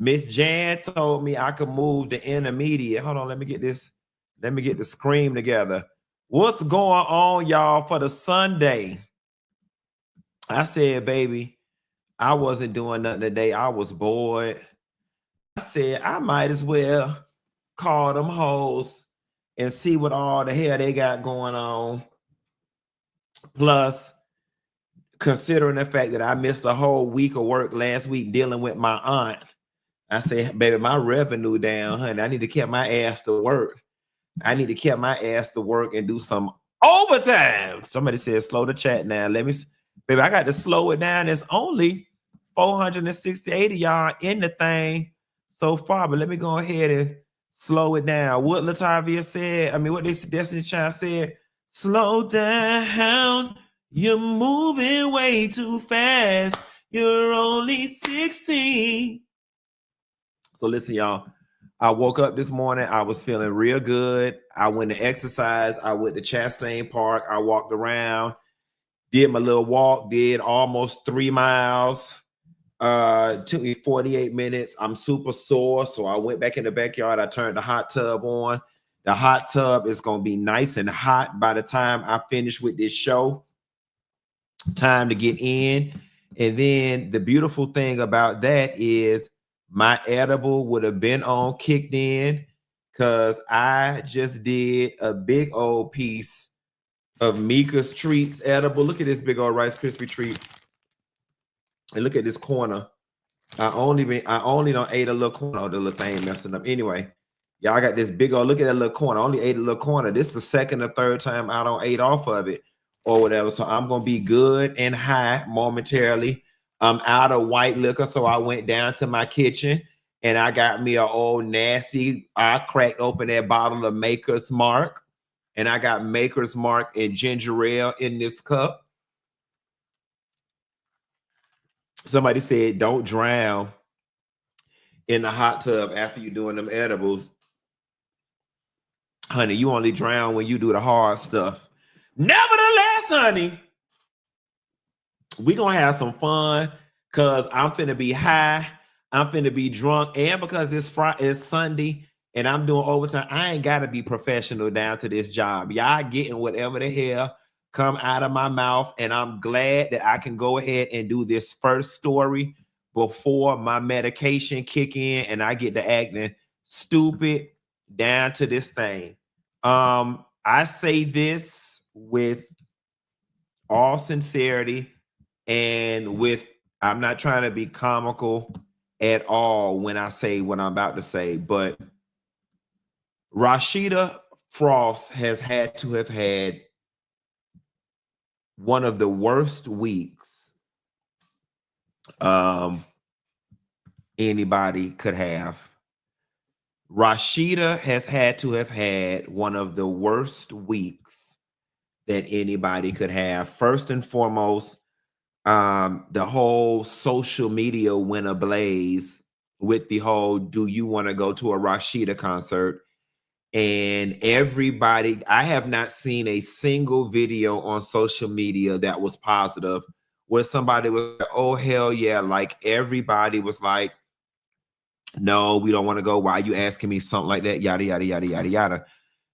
Miss Jan told me I could move the intermediate. Hold on, let me get the scream together. What's going on, y'all, for the Sunday? I said, baby, I wasn't doing nothing today. I was bored. I said, I might as well call them hoes and see what all the hell they got going on. Plus, considering the fact that I missed a whole week of work last week dealing with my aunt, I said, baby, my revenue down, honey. I need to keep my ass to work. I need to keep my ass to work and do some overtime. Somebody said, slow the chat now. Baby, I got to slow it down. It's only 468 of y'all in the thing so far, but let me go ahead and slow it down. What Latavia said, what this Destiny Child said, slow down. You're moving way too fast. You're only 16. So listen, y'all. I woke up this morning. I was feeling real good. I went to exercise. I went to Chastain Park. I walked around, did my little walk, did almost 3 miles. Took me 48 minutes. I'm super sore. So I went back in the backyard. I turned the hot tub on. The hot tub is going to be nice and hot by the time I finish with this show. Time to get in. And then the beautiful thing about that is my edible would have been on kicked in because I just did a big old piece of Mika's Treats edible. Look at this big old Rice Krispie treat. And look at this corner. I only don't ate a little corner. Oh, the little thing messing up. Anyway, y'all got this big old, look at that little corner. I only ate a little corner. This is the second or third time I don't ate off of it or whatever. So I'm going to be good and high momentarily. I'm out of white liquor. So I went down to my kitchen and I got me an old nasty. I cracked open that bottle of Maker's Mark and I got Maker's Mark and ginger ale in this cup. Somebody said, don't drown in the hot tub after you're doing them edibles. Honey, you only drown when you do the hard stuff. Nevertheless, honey, we gonna have some fun because I'm finna be high. I'm finna be drunk. And because it's Sunday and I'm doing overtime, I ain't gotta be professional down to this job. Y'all getting whatever the hell come out of my mouth. And I'm glad that I can go ahead and do this first story before my medication kick in and I get to acting stupid down to this thing. I say this with all sincerity and I'm not trying to be comical at all when I say what I'm about to say, but Rasheeda Frost has had to have had one of the worst weeks anybody could have. Rasheeda has had to have had one of the worst weeks that anybody could have. First and foremost, the whole social media went ablaze with the whole, do you want to go to a Rasheeda concert? And everybody, I have not seen a single video on social media that was positive where somebody was like, oh, hell yeah. Like everybody was like, no, we don't want to go. Why are you asking me something like that? Yada, yada, yada, yada, yada.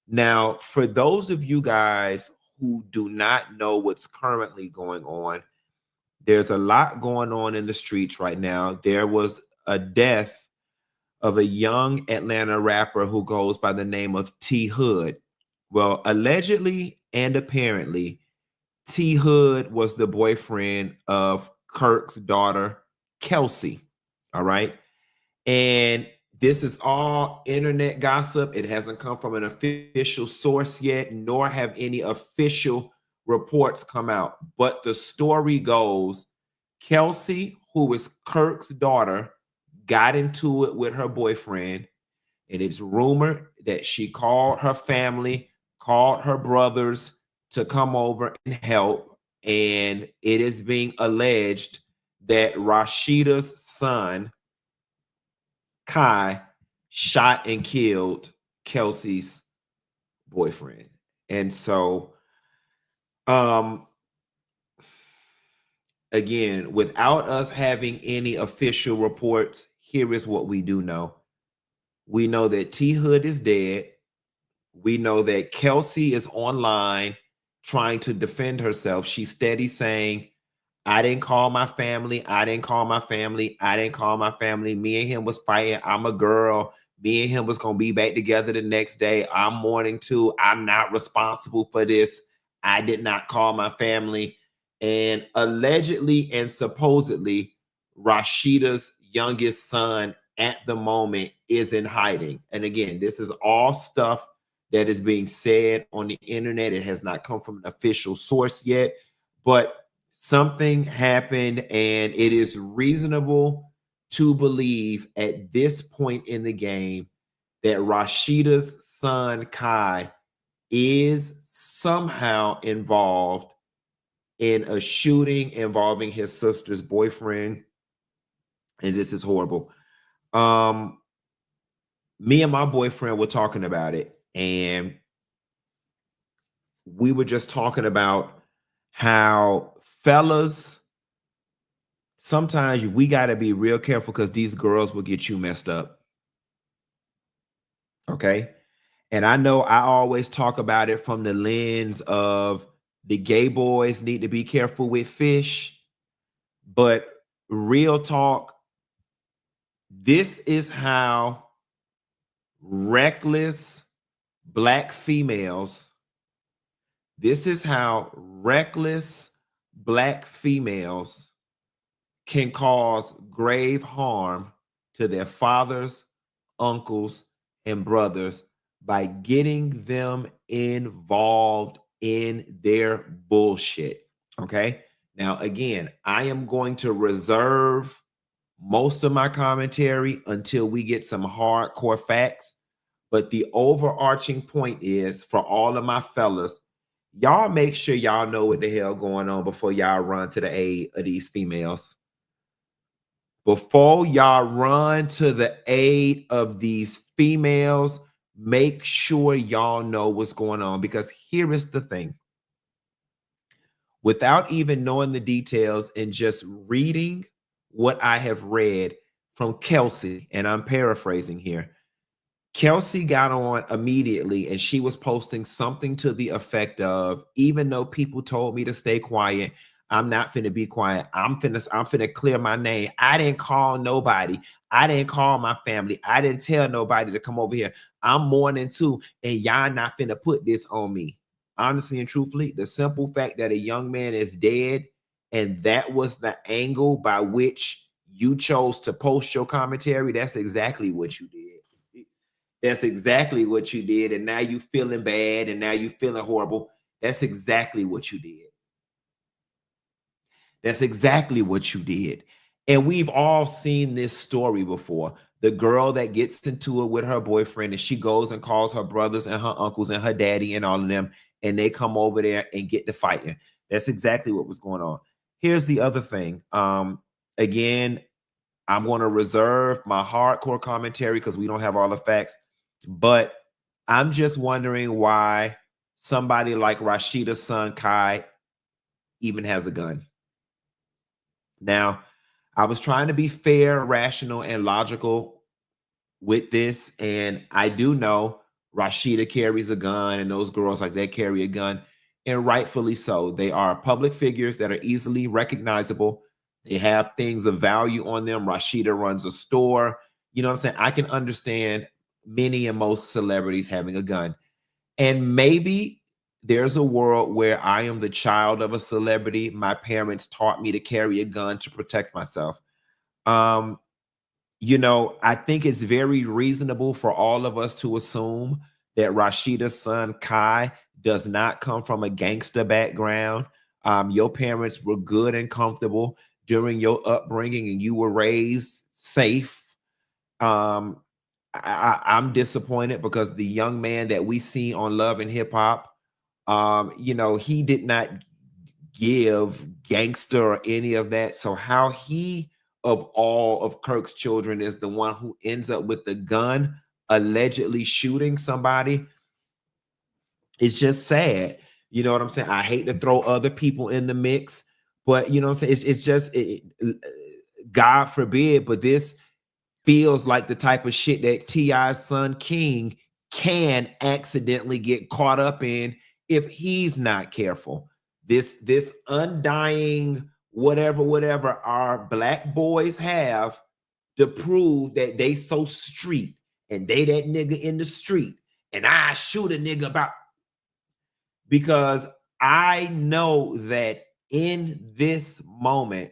Now, for those of you guys who do not know what's currently going on, there's a lot going on in the streets right now. There was a death of a young Atlanta rapper who goes by the name of T Hood. Well, allegedly and apparently, T Hood was the boyfriend of Kirk's daughter, Kelsey. All right. And this is all internet gossip. It hasn't come from an official source yet, nor have any official reports come out. But the story goes, Kelsey, who is Kirk's daughter, got into it with her boyfriend. And it's rumored that she called her family, called her brothers to come over and help. And it is being alleged that Rasheeda's son, Kai, shot and killed Kelsey's boyfriend. And so, again, without us having any official reports, here is what we do know. We know that T Hood is dead. We know that Kelsey is online trying to defend herself. She's steady saying, I didn't call my family. I didn't call my family. I didn't call my family. Me and him was fighting. I'm a girl. Me and him was going to be back together the next day. I'm mourning too. I'm not responsible for this. I did not call my family. And allegedly and supposedly, Rasheeda's youngest son at the moment is in hiding. And again, this is all stuff that is being said on the internet. It has not come from an official source yet, but something happened, and it is reasonable to believe at this point in the game that Rasheeda's son Kai is somehow involved in a shooting involving his sister's boyfriend. And this is horrible. Me and my boyfriend were talking about it, and we were just talking about how fellas, sometimes we got to be real careful because these girls will get you messed up. Okay. And I know I always talk about it from the lens of the gay boys need to be careful with fish. But real talk, this is how reckless black females, this is how reckless black females can cause grave harm to their fathers, uncles, and brothers by getting them involved in their bullshit. Okay. Now, again, I am going to reserve most of my commentary until we get some hardcore facts. But the overarching point is for all of my fellas, y'all make sure y'all know what the hell going on before y'all run to the aid of these females. Before y'all run to the aid of these females, make sure y'all know what's going on, because here is the thing. Without even knowing the details and just reading what I have read from Kelsey, and I'm paraphrasing here, Kelsey got on immediately and she was posting something to the effect of, even though people told me to stay quiet, I'm not finna be quiet. I'm finna clear my name. I didn't call nobody. I didn't call my family. I didn't tell nobody to come over here. I'm mourning too, and y'all not finna put this on me. Honestly and truthfully, the simple fact that a young man is dead, and that was the angle by which you chose to post your commentary, that's exactly what you did. That's exactly what you did. And now you feeling bad, and now you feeling horrible. That's exactly what you did. That's exactly what you did. And we've all seen this story before. The girl that gets into it with her boyfriend, and she goes and calls her brothers and her uncles and her daddy and all of them, and they come over there and get to fighting. That's exactly what was going on. Here's the other thing. Again, I'm going to reserve my hardcore commentary because we don't have all the facts. But I'm just wondering why somebody like Rasheeda's son Kai even has a gun. Now, I was trying to be fair, rational, and logical with this, and I do know Rasheeda carries a gun, and those girls like that carry a gun, and rightfully so. They are public figures that are easily recognizable. They have things of value on them. Rasheeda runs a store. You know what I'm saying? I can understand many and most celebrities having a gun. And maybe there's a world where I am the child of a celebrity. My parents taught me to carry a gun to protect myself. You know, I think it's very reasonable for all of us to assume that Rasheeda's son Kai does not come from a gangster background. Your parents were good and comfortable during your upbringing, and you were raised safe. I'm disappointed because the young man that we see on Love and Hip Hop, you know, he did not give gangster or any of that. So how he, of all of Kirk's children, is the one who ends up with the gun allegedly shooting somebody, it's just sad. You know what I'm saying? I hate to throw other people in the mix, but you know what I'm saying? It's just God forbid, but this feels like the type of shit that T.I.'s son King can accidentally get caught up in if he's not careful. This undying whatever our black boys have to prove that they so street and they that nigga in the street and I shoot a nigga about, because I know that in this moment,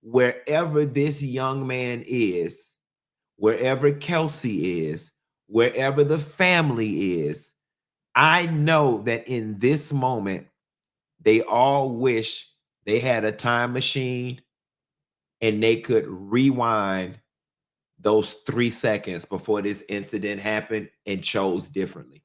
wherever this young man is, wherever Kelsey is, wherever the family is, I know that in this moment, they all wish they had a time machine and they could rewind those 3 seconds before this incident happened and chose differently.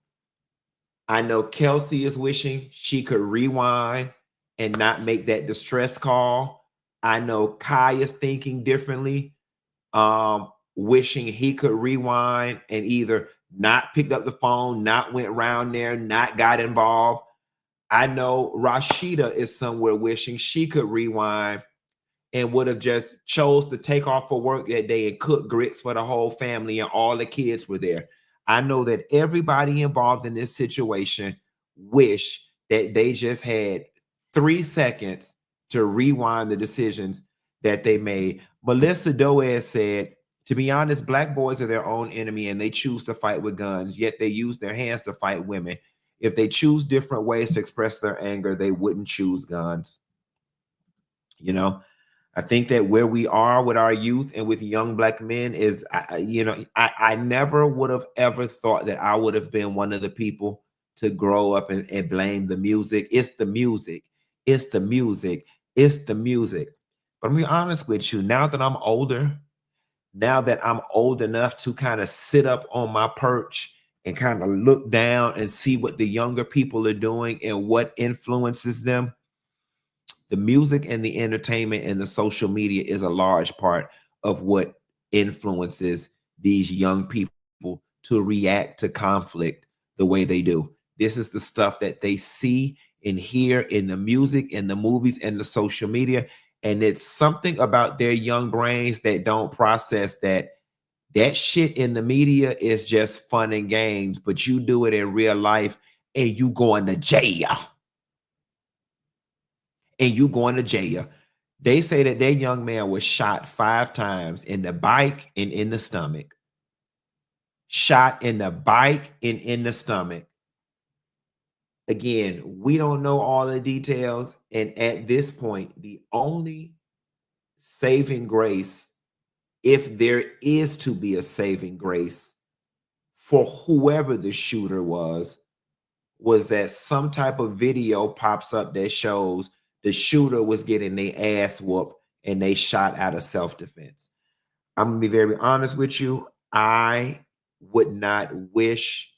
I know Kelsey is wishing she could rewind and not make that distress call. I know Kai is thinking differently, wishing he could rewind and either not picked up the phone, not went around there, not got involved. I know Rasheeda is somewhere wishing she could rewind and would have just chose to take off for work that day and cook grits for the whole family and all the kids were there. I know that everybody involved in this situation wish that they just had 3 seconds to rewind the decisions that they made. Melissa Doez said, to be honest, black boys are their own enemy and they choose to fight with guns, yet they use their hands to fight women. If they choose different ways to express their anger, they wouldn't choose guns. You know, I think that where we are with our youth and with young black men is, I never would have ever thought that I would have been one of the people to grow up and blame the music. It's the music. It's the music. It's the music. But I'm be honest with you, now that I'm older, now that I'm old enough to kind of sit up on my perch and kind of look down and see what the younger people are doing and what influences them, the music and the entertainment and the social media is a large part of what influences these young people to react to conflict the way they do. This is the stuff that they see and hear in the music, in the movies, and the social media. And it's something about their young brains that don't process that shit in the media is just fun and games, but you do it in real life and you going to jail. And you going to jail. They say that their young man was shot 5 times in the bike and in the stomach. Shot in the bike and in the stomach. Again, we don't know all the details. And at this point, the only saving grace, if there is to be a saving grace for whoever the shooter was that some type of video pops up that shows the shooter was getting their ass whooped and they shot out of self-defense. I'm gonna be very honest with you. I would not wish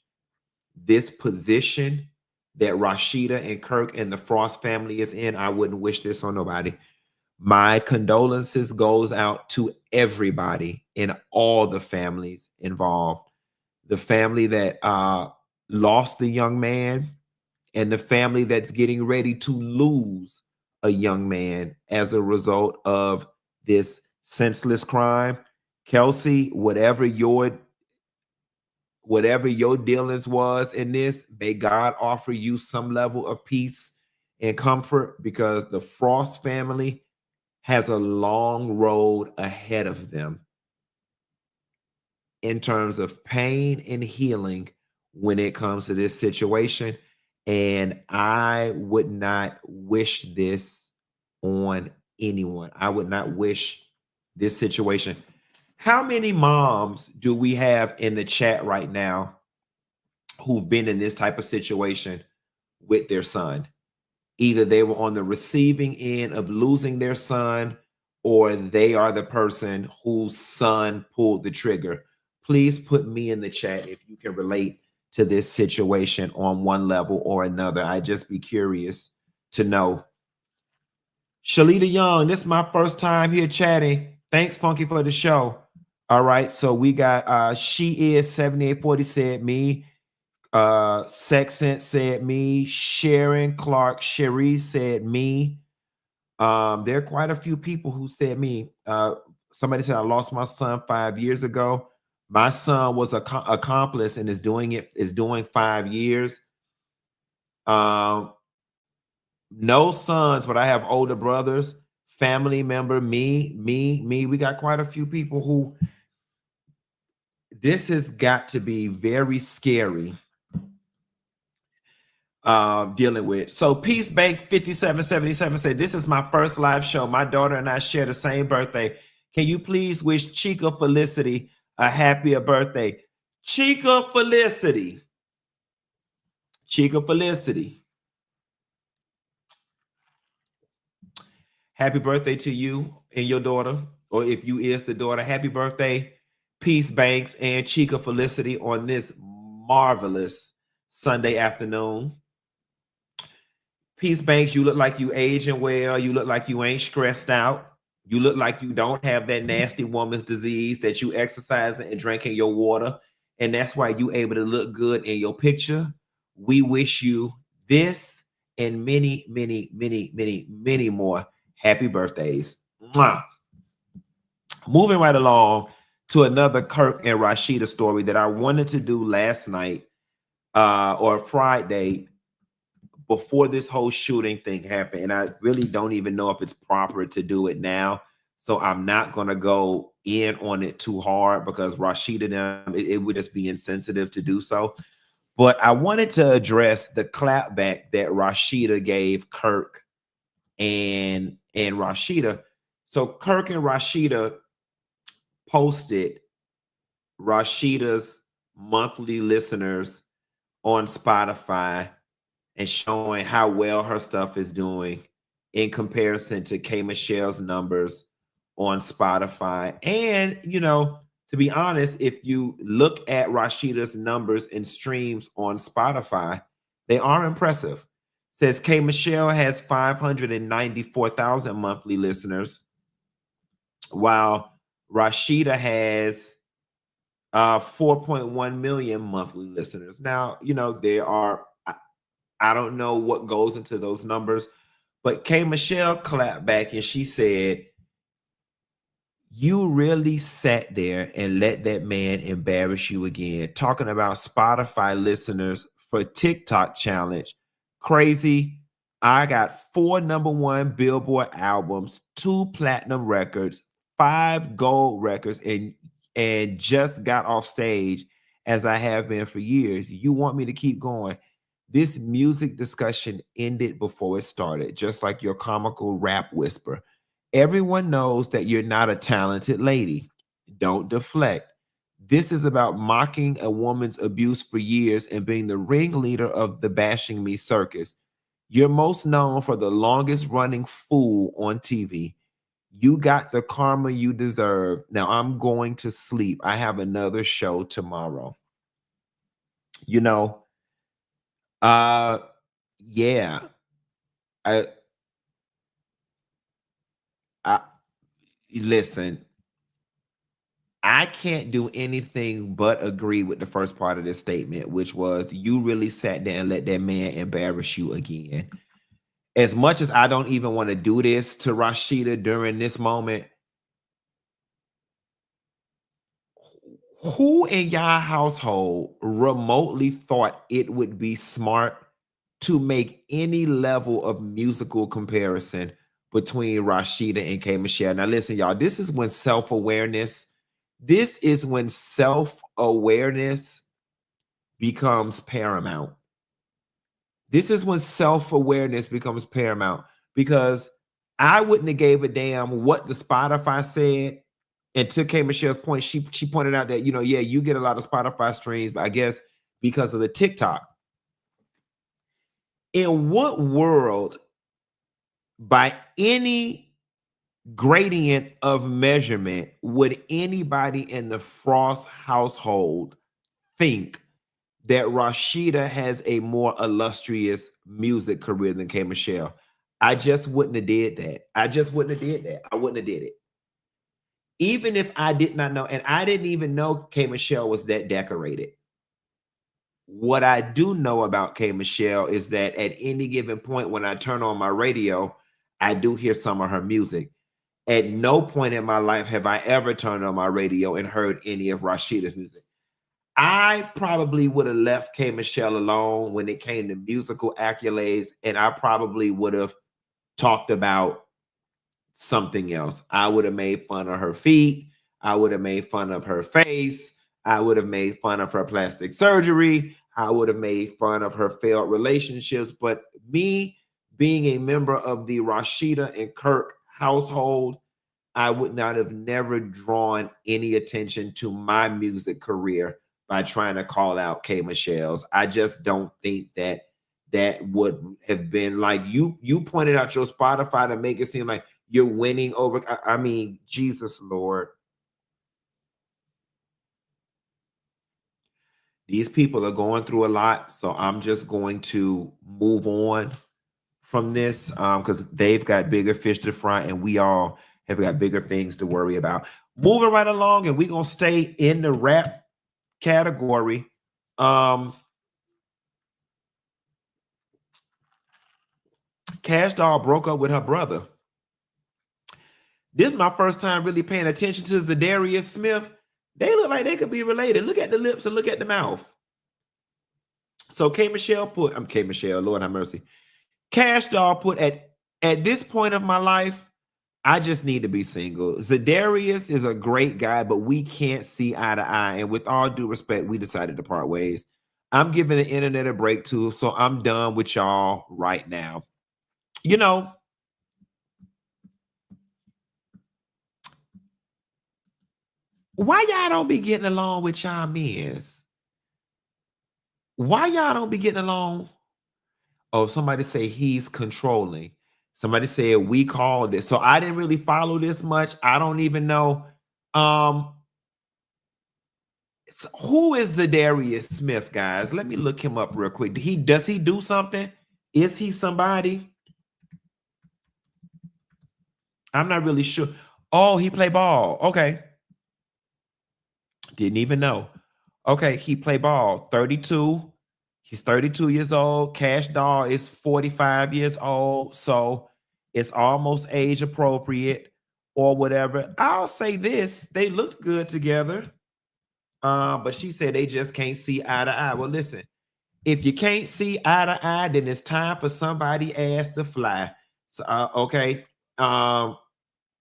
this position that Rasheeda and Kirk and the Frost family is in. I wouldn't wish this on nobody. My condolences goes out to everybody in all the families involved. The family that lost the young man, and the family that's getting ready to lose a young man as a result of this senseless crime. Kelsey, whatever your dealings was in this, may God offer you some level of peace and comfort, because the Frost family has a long road ahead of them in terms of pain and healing when it comes to this situation. And I would not wish this on anyone. I would not wish this situation. How many moms do we have in the chat right now who've been in this type of situation with their son? Either they were on the receiving end of losing their son, or they are the person whose son pulled the trigger. Please put me in the chat if you can relate to this situation on one level or another. I'd just be curious to know. Shalita Young, this is my first time here chatting. Thanks, Funky, for the show. All right, so we got She Is 7840 said me. Sexant said me. Sharon Clark Cherie said me. There are quite a few people who said me. somebody said I lost my son 5 years ago. My son was a accomplice and is doing 5 years. No sons, but I have older brothers, family member, me. We got quite a few people who this has got to be very scary dealing with. So Peace Banks 5777 said, this is my first live show. My daughter and I share the same birthday. Can you please wish Chica Felicity a happier birthday? Chica Felicity. Chica Felicity. Happy birthday to you and your daughter, or if you is the daughter, happy birthday, Peace Banks and Chica Felicity on this marvelous Sunday afternoon. Peace Banks, you look like you aging well. You look like you ain't stressed out. You look like you don't have that nasty woman's disease, that you exercising and drinking your water. And that's why you able to look good in your picture. We wish you this and many, many, many, many, many more happy birthdays. Mwah. Moving right along to another Kirk and Rasheeda story that I wanted to do last night or Friday before this whole shooting thing happened. And I really don't even know if it's proper to do it now. So I'm not going to go in on it too hard because Rasheeda, it would just be insensitive to do so. But I wanted to address the clapback that Rasheeda gave Kirk and Rasheeda. So Kirk and Rasheeda posted Rasheeda's monthly listeners on Spotify and showing how well her stuff is doing in comparison to K Michelle's numbers on Spotify. And, you know, to be honest, if you look at Rasheeda's numbers and streams on Spotify, they are impressive. It says K Michelle has 594,000 monthly listeners, while Rasheeda has 4.1 million monthly listeners. Now, you know, there are, I don't know what goes into those numbers, but K Michelle clapped back and she said, you really sat there and let that man embarrass you again, talking about Spotify listeners for TikTok challenge. Crazy. I got 4 #1 Billboard albums, 2 platinum records, 5 gold records, and just got off stage as I have been for years. You want me to keep going? This music discussion ended before it started, just like your comical rap whisper. Everyone knows that you're not a talented lady. Don't deflect. This is about mocking a woman's abuse for years and being the ringleader of the bashing me circus. You're most known for the longest running fool on TV. You got the karma you deserve. Now I'm going to sleep. I have another show tomorrow. You know, yeah. I I listen. I can't do anything but agree with the first part of this statement, which was you really sat there and let that man embarrass you again. As much as I don't even want to do this to Rasheeda during this moment, who in y'all household remotely thought it would be smart to make any level of musical comparison between Rasheeda and K Michelle? Now listen, y'all, this is when self-awareness becomes paramount. This is when self-awareness becomes paramount, because I wouldn't have gave a damn what the Spotify said. And to K Michelle's point, she pointed out that, you know, yeah, you get a lot of Spotify streams, but I guess because of the TikTok. In what world, by any gradient of measurement, would anybody in the Frost household think that Rasheeda has a more illustrious music career than K Michelle? I just wouldn't have did that. I wouldn't have did it. Even if I did not know, and I didn't even know K Michelle was that decorated. What I do know about K Michelle is that at any given point when I turn on my radio, I do hear some of her music. At no point in my life have I ever turned on my radio and heard any of Rasheeda's music. I probably would have left K. Michelle alone when it came to musical accolades, and I probably would have talked about something else. I would have made fun of her feet. I would have made fun of her face. I would have made fun of her plastic surgery. I would have made fun of her failed relationships. But me being a member of the Rasheeda and Kirk household, I would not have never drawn any attention to my music career by trying to call out K. Michelle's. I just don't think that that would have been like you pointed out your Spotify to make it seem like you're winning over. I mean, Jesus Lord. These people are going through a lot, so I'm just going to move on from this because they've got bigger fish to fry, and we all have got bigger things to worry about. Moving right along, and we're gonna stay in the rap category. Kash Doll broke up with her brother. This is my first time really paying attention to Zarius Smith. They look like they could be related. Look at the lips and look at the mouth. So K. Michelle put, I'm K. Michelle, Lord have mercy. Kash Doll put at this point of my life, I just need to be single. Zarius is a great guy, but we can't see eye to eye. And with all due respect, we decided to part ways. I'm giving the internet a break too, so I'm done with y'all right now. You know, why y'all don't be getting along with y'all men's? Why y'all don't be getting along? Oh, somebody say he's controlling. Somebody said we called it. So I didn't really follow this much. I don't even know. Who is Zarius Smith, guys? Let me look him up real quick. Does he do something? Is he somebody? I'm not really sure. Oh, he play ball. Okay. Didn't even know. Okay, he play ball. 32. He's 32 years old. Kash Doll is 45 years old. So it's almost age appropriate or whatever. I'll say this. They looked good together. But she said they just can't see eye to eye. Well, listen, if you can't see eye to eye, then it's time for somebody ass to fly. So, okay.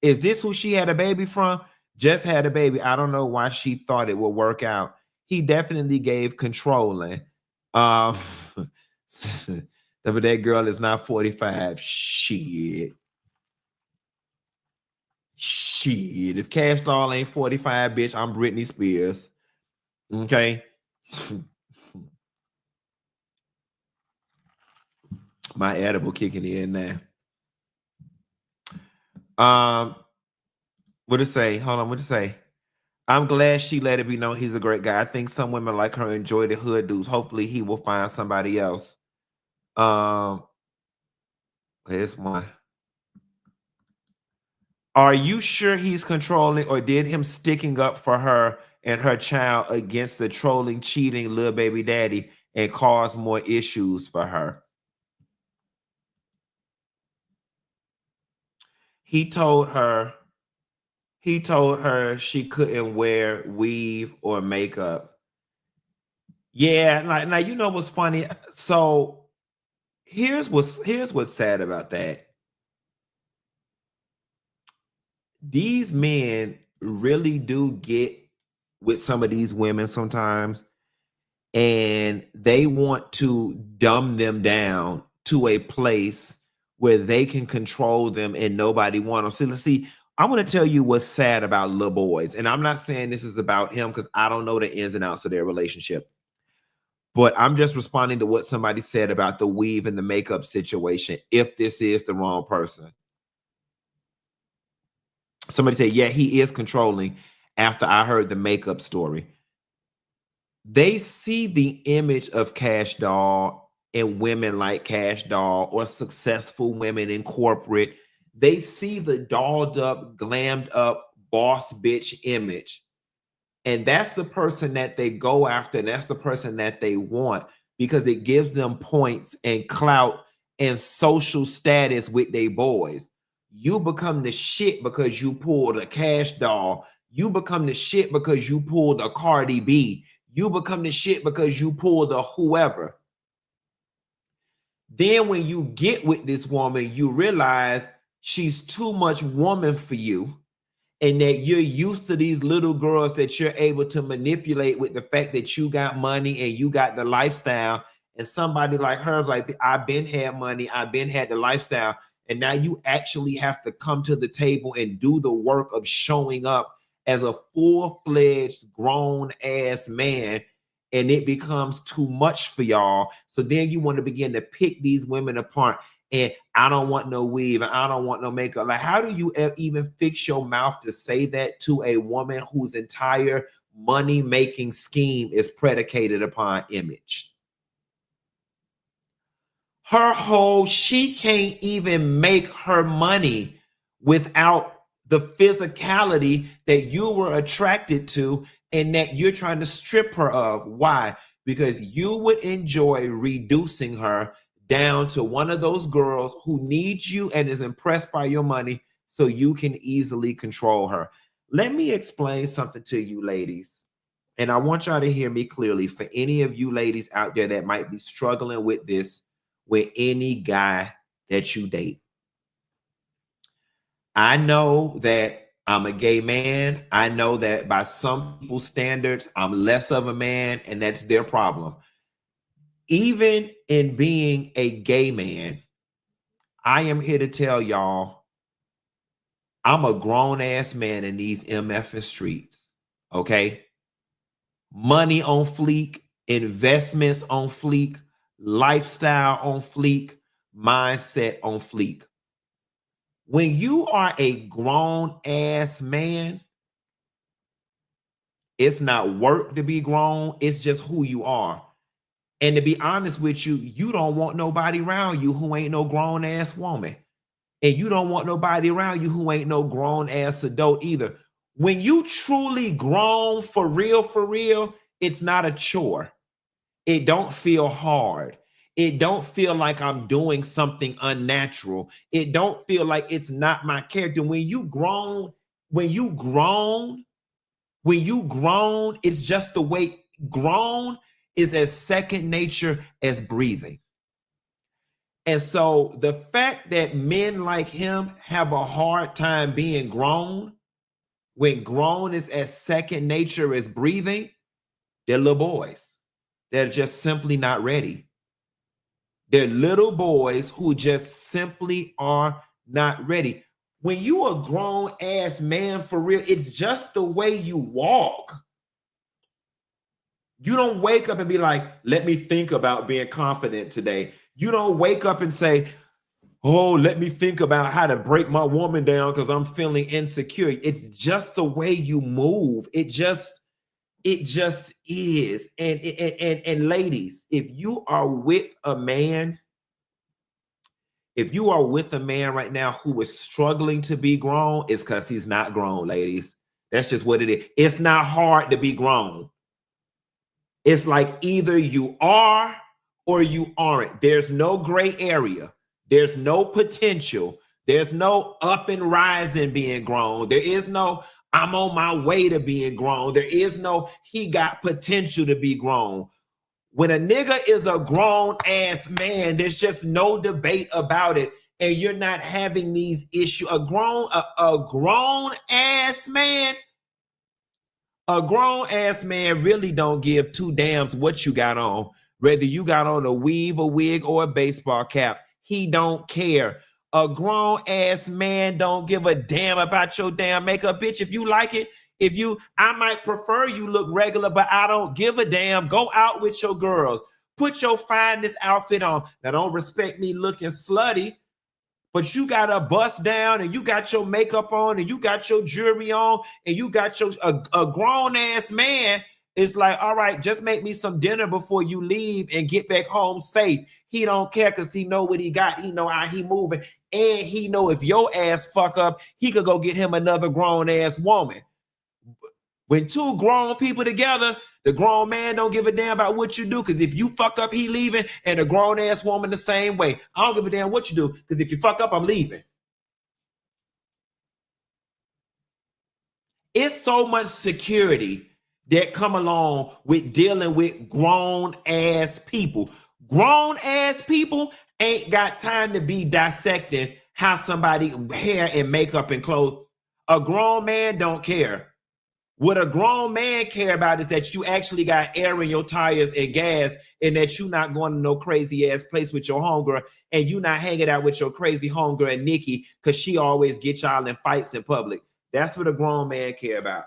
Is this who she had a baby from? Just had a baby. I don't know why she thought it would work out. He definitely gave controlling. But that girl is not 45. Shit. If Kash Doll ain't 45, bitch, I'm Britney Spears. Okay. My edible kicking in now. What it say? Hold on, what it say? I'm glad she let it be known he's a great guy. I think some women like her enjoy the hood dudes. Hopefully he will find somebody else. Here's one. Are you sure he's controlling, or did him sticking up for her and her child against the trolling, cheating little baby daddy and cause more issues for her? He told her she couldn't wear weave or makeup. Yeah, like now you know what's funny. So here's what's sad about that. These men really do get with some of these women sometimes, and they want to dumb them down to a place where they can control them and nobody wants them. See, I want to tell you what's sad about little boys, and I'm not saying this is about him because I don't know the ins and outs of their relationship, but I'm just responding to what somebody said about the weave and the makeup situation. If this is the wrong person, somebody said, yeah, he is controlling. After I heard the makeup story, they see the image of Kash Doll and women like Kash Doll or successful women in corporate. They see the dolled up, glammed up boss bitch image. And that's the person that they go after. And that's the person that they want because it gives them points and clout and social status with their boys. You become the shit because you pulled a Cash doll. You become the shit because you pulled a Cardi B. You become the shit because you pulled a whoever. Then when you get with this woman, you realize she's too much woman for you, and that you're used to these little girls that you're able to manipulate with the fact that you got money and you got the lifestyle. And somebody like her is like, I've been had money, I've been had the lifestyle. And now you actually have to come to the table and do the work of showing up as a full-fledged grown-ass man. And it becomes too much for y'all. So then you want to begin to pick these women apart. And I don't want no weave and I don't want no makeup. Like, how do you even fix your mouth to say that to a woman whose entire money-making scheme is predicated upon image? She can't even make her money without the physicality that you were attracted to and that you're trying to strip her of. Why? Because you would enjoy reducing her down to one of those girls who needs you and is impressed by your money so you can easily control her. Let me explain something to you, ladies. And I want y'all to hear me clearly. For any of you ladies out there that might be struggling with this, with any guy that you date. I know that I'm a gay man. I know that by some people's standards, I'm less of a man, and that's their problem. Even in being a gay man, I am here to tell y'all, I'm a grown-ass man in these MF streets, okay? Money on fleek, investments on fleek, lifestyle on fleek, mindset on fleek. When you are a grown-ass man, it's not work to be grown, it's just who you are. And to be honest with you, you don't want nobody around you who ain't no grown-ass woman. And you don't want nobody around you who ain't no grown-ass adult either. When you truly grown for real, it's not a chore. It don't feel hard. It don't feel like I'm doing something unnatural. It don't feel like it's not my character. When you grown, it's just the way. Grown is as second nature as breathing. And so the fact that men like him have a hard time being grown, when grown is as second nature as breathing, they're little boys. They're just simply not ready. They're little boys who just simply are not ready. When you a grown ass man for real, it's just the way you walk. You don't wake up and be like, let me think about being confident today. You don't wake up and say, oh, let me think about how to break my woman down because I'm feeling insecure. It's just the way you move. It just is. And ladies, if you are with a man right now who is struggling to be grown, it's because he's not grown, ladies. That's just what it is. It's not hard to be grown. It's like either you are or you aren't. There's no gray area. There's no potential. There's no up and rising being grown. There is no I'm on my way to being grown. There is no he got potential to be grown. When a nigga is a grown ass man, there's just no debate about it. And you're not having these issues. A grown ass man really don't give two damns what you got on. Whether you got on a weave, a wig, or a baseball cap, he don't care. A grown ass man don't give a damn about your damn makeup, bitch. If you like it, I might prefer you look regular, but I don't give a damn. Go out with your girls. Put your finest outfit on. Now, don't respect me looking slutty, but you got a bust down and you got your makeup on and you got your jewelry on and you got a grown ass man. It's like, all right, just make me some dinner before you leave and get back home safe. He don't care because he know what he got. He know how he moving. And he know if your ass fuck up, he could go get him another grown ass woman. When two grown people together, the grown man don't give a damn about what you do, because if you fuck up, he leaving, and the grown ass woman the same way. I don't give a damn what you do, because if you fuck up, I'm leaving. It's so much security that come along with dealing with grown ass people. Grown ass people ain't got time to be dissecting how somebody hair and makeup and clothes. A grown man don't care. What a grown man care about is that you actually got air in your tires and gas, and that you not going to no crazy ass place with your homegirl, and you not hanging out with your crazy homegirl Nikki because she always get y'all in fights in public. That's what a grown man care about.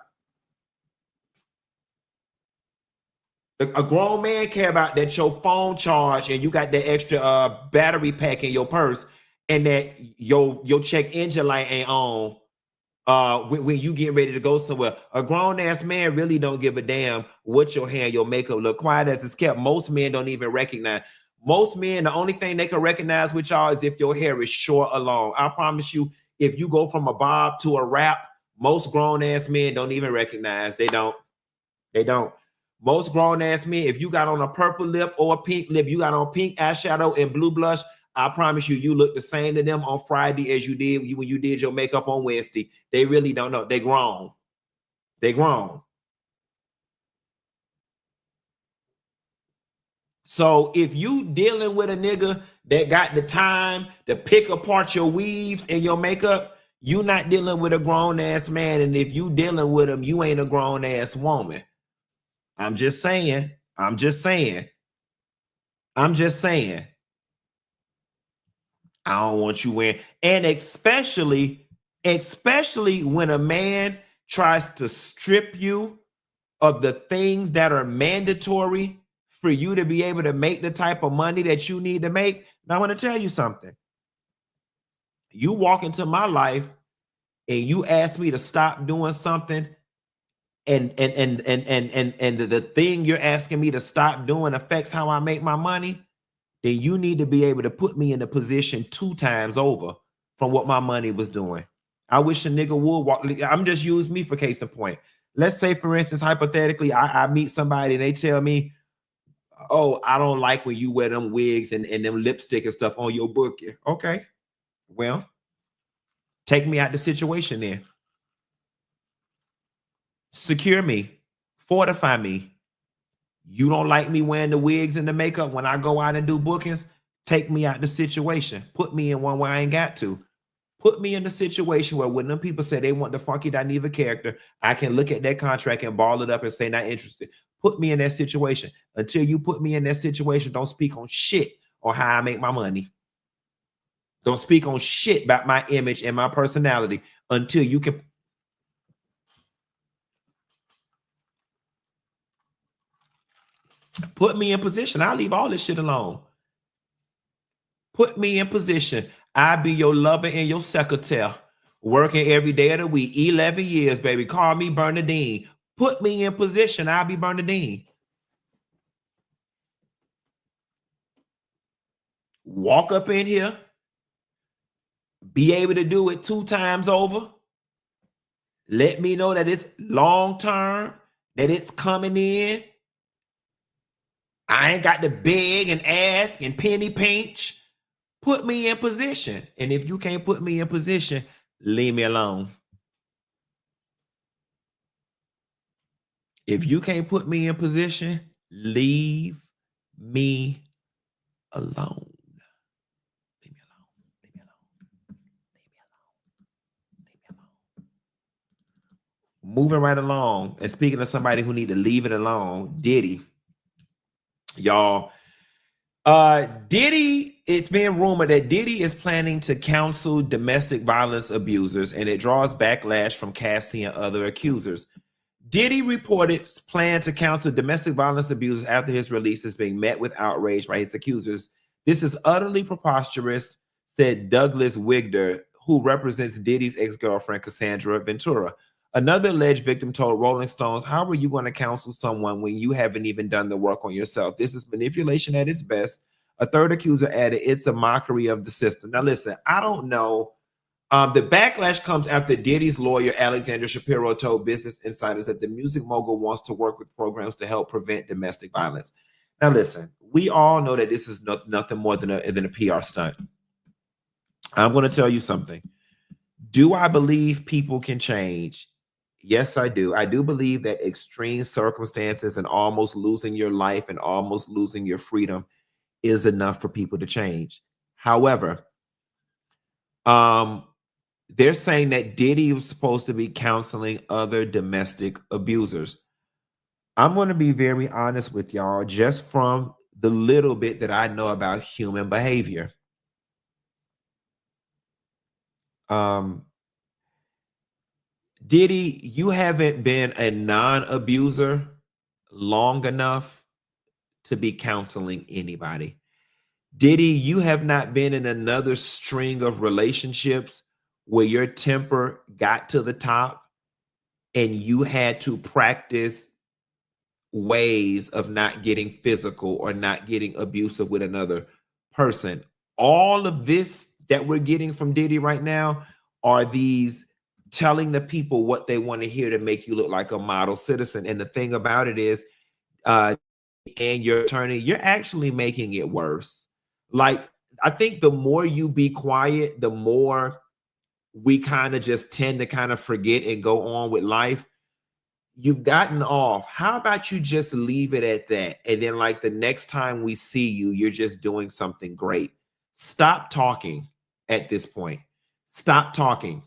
A grown man care about that your phone charge and you got that extra battery pack in your purse, and that your check engine light ain't on when you get ready to go somewhere. A grown-ass man really don't give a damn what your hair and your makeup look. Quiet as it's kept, most men don't even recognize. Most men, the only thing they can recognize with y'all is if your hair is short or long. I promise you, if you go from a bob to a wrap, most grown-ass men don't even recognize. They don't. Most grown-ass men, if you got on a purple lip or a pink lip, you got on pink eyeshadow and blue blush, I promise you, you look the same to them on Friday as you did when you did your makeup on Wednesday. They really don't know. They grown. They grown. So if you dealing with a nigga that got the time to pick apart your weaves and your makeup, you not dealing with a grown-ass man. And if you dealing with him, you ain't a grown-ass woman. I'm just saying. I'm just saying. I don't want you wearing, and especially when a man tries to strip you of the things that are mandatory for you to be able to make the type of money that you need to make. Now I want to tell you something. You walk into my life and you ask me to stop doing something, and the thing you're asking me to stop doing affects how I make my money, then you need to be able to put me in a position 2 times over from what my money was doing. I wish a nigga would walk. I'm just use me for case in point. Let's say, for instance, hypothetically, I meet somebody and they tell me, oh, I don't like when you wear them wigs and them lipstick and stuff on your book. Okay, well, take me out the situation then. Secure me, fortify me. You don't like me wearing the wigs and the makeup when I go out and do bookings? Take me out the situation. Put me in one where I ain't got to. Put me in the situation where when them people say they want the funky Dineva character, I can look at that contract and ball it up and say not interested. Put me in that situation. Until you put me in that situation, don't speak on shit or how I make my money. Don't speak on shit about my image and my personality until you can. Put me in position. I'll leave all this shit alone. Put me in position. I'll be your lover and your secretary, working every day of the week. 11 years, baby. Call me Bernadine. Put me in position. I'll be Bernadine. Walk up in here. Be able to do it 2 times over. Let me know that it's long term, that it's coming in. I ain't got to beg and ask and penny pinch. Put me in position. And if you can't put me in position, leave me alone. If you can't put me in position, leave me alone. Leave me alone. Leave me alone. Leave me alone. Leave me alone. Moving right along. And speaking of somebody who need to leave it alone, Diddy. Y'all. Diddy, it's been rumored that Diddy is planning to counsel domestic violence abusers, and it draws backlash from Cassie and other accusers. Diddy reported plan to counsel domestic violence abusers after his release is being met with outrage by his accusers. This is utterly preposterous, said Douglas Wigder, who represents Diddy's ex-girlfriend, Cassandra Ventura. Another alleged victim told Rolling Stones, how are you going to counsel someone when you haven't even done the work on yourself? This is manipulation at its best. A third accuser added, it's a mockery of the system. Now, listen, I don't know. The backlash comes after Diddy's lawyer, Alexander Shapiro, told Business Insiders that the music mogul wants to work with programs to help prevent domestic violence. Now, listen, we all know that this is nothing more than a PR stunt. I'm going to tell you something. Do I believe people can change? Yes, I do. I do believe that extreme circumstances and almost losing your life and almost losing your freedom is enough for people to change. However, um, they're saying that Diddy was supposed to be counseling other domestic abusers. I'm going to be very honest with y'all, just from the little bit that I know about human behavior. Um, Diddy, you haven't been a non-abuser long enough to be counseling anybody. Diddy, you have not been in another string of relationships where your temper got to the top and you had to practice ways of not getting physical or not getting abusive with another person. All of this that we're getting from Diddy right now are these telling the people what they want to hear to make you look like a model citizen. And the thing about it is, and your attorney, you're actually making it worse. Like, I think the more you be quiet, the more we kind of just tend to kind of forget and go on with life. You've gotten off. How about you just leave it at that? And then, like, the next time we see you, you're just doing something great. Stop talking at this point. Stop talking.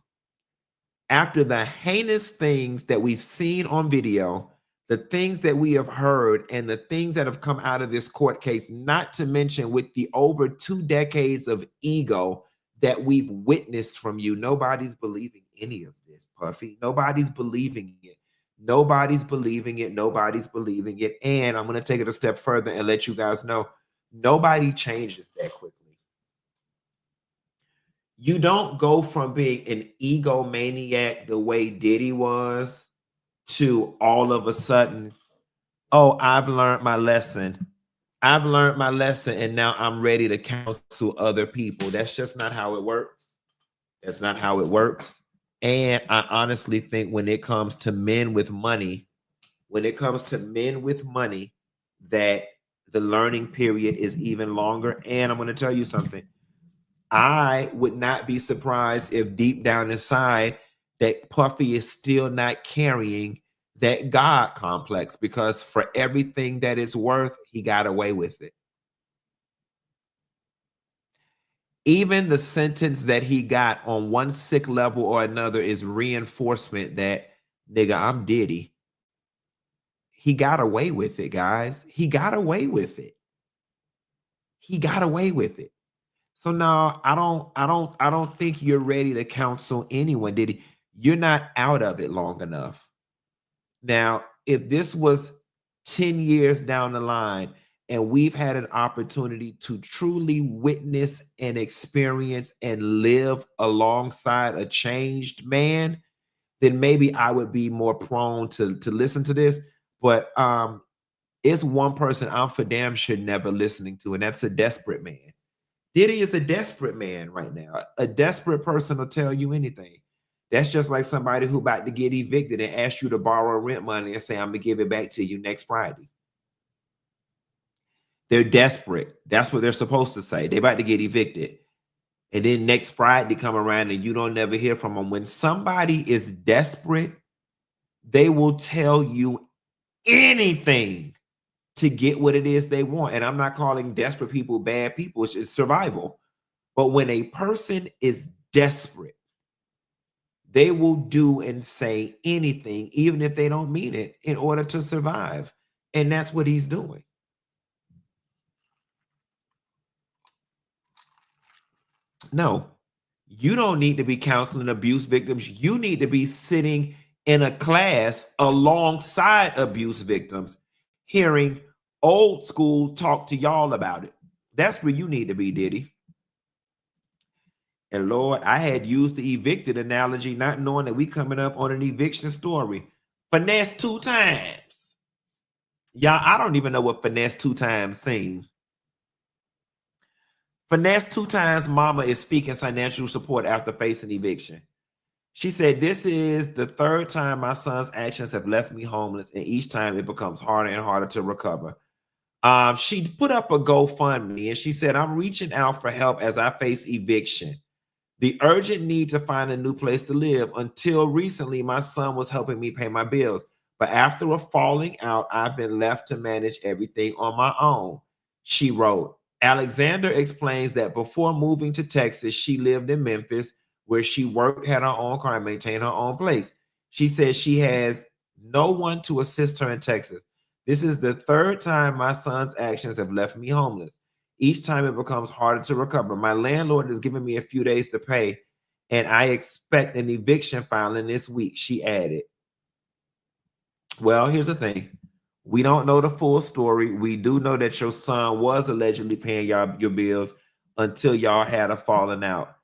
After the heinous things that we've seen on video, the things that we have heard, and the things that have come out of this court case, not to mention with the over 2 decades of ego that we've witnessed from you, nobody's believing any of this, Puffy. Nobody's believing it. Nobody's believing it. Nobody's believing it. And I'm going to take it a step further and let you guys know, nobody changes that quickly. You don't go from being an egomaniac the way Diddy was to all of a sudden, oh, I've learned my lesson. I've learned my lesson and now I'm ready to counsel other people. That's just not how it works. That's not how it works. And I honestly think when it comes to men with money, that the learning period is even longer. And I'm going to tell you something. I would not be surprised if deep down inside that Puffy is still not carrying that God complex, because for everything that it's worth, he got away with it. Even the sentence that he got on one sick level or another is reinforcement that, nigga, I'm Diddy. He got away with it, guys. He got away with it. He got away with it. So now I don't think you're ready to counsel anyone, Diddy. You're not out of it long enough. Now, if this was 10 years down the line and we've had an opportunity to truly witness and experience and live alongside a changed man, then maybe I would be more prone to listen to this. But it's one person I'm for damn sure never listening to, and that's a desperate man. Diddy is a desperate man right now. A desperate person will tell you anything. That's just like somebody who about to get evicted and ask you to borrow rent money and say, I'm going to give it back to you next Friday. They're desperate. That's what they're supposed to say. They're about to get evicted. And then next Friday come around and you don't never hear from them. When somebody is desperate, they will tell you anything to get what it is they want. And I'm not calling desperate people bad people. It's just survival. But when a person is desperate, they will do and say anything, even if they don't mean it, in order to survive. And that's what he's doing. No, you don't need to be counseling abuse victims. You need to be sitting in a class alongside abuse victims, hearing old school talk to y'all about it. That's where you need to be, Diddy. And Lord, I had used the evicted analogy, not knowing that we coming up on an eviction story. Finesse 2 times. Y'all, I don't even know what Finesse 2 times sing. Finesse 2 times mama is speaking financial support after facing eviction. She said, this is the 3rd time my son's actions have left me homeless, and each time it becomes harder and harder to recover. She put up a GoFundMe and she said, I'm reaching out for help as I face eviction. The urgent need to find a new place to live. Until recently, my son was helping me pay my bills. But after a falling out, I've been left to manage everything on my own, she wrote. Alexander explains that before moving to Texas, she lived in Memphis, where she worked, had her own car, and maintained her own place. She says she has no one to assist her in Texas. This is the third time my son's actions have left me homeless. Each time it becomes harder to recover. My landlord has given me a few days to pay, and I expect an eviction filing this week, she added. Well, here's the thing. We don't know the full story. We do know that your son was allegedly paying y'all your bills until y'all had a falling out.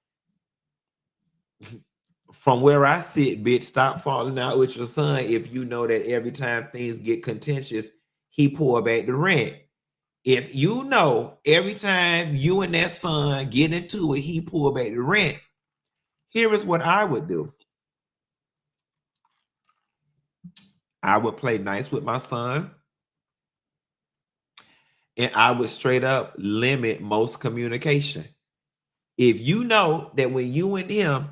From where I sit, bitch, stop falling out with your son if you know that every time things get contentious, he pull back the rent. If you know every time you and that son get into it, he pull back the rent, here is what I would do. I would play nice with my son, and I would straight up limit most communication. If you know that when you and him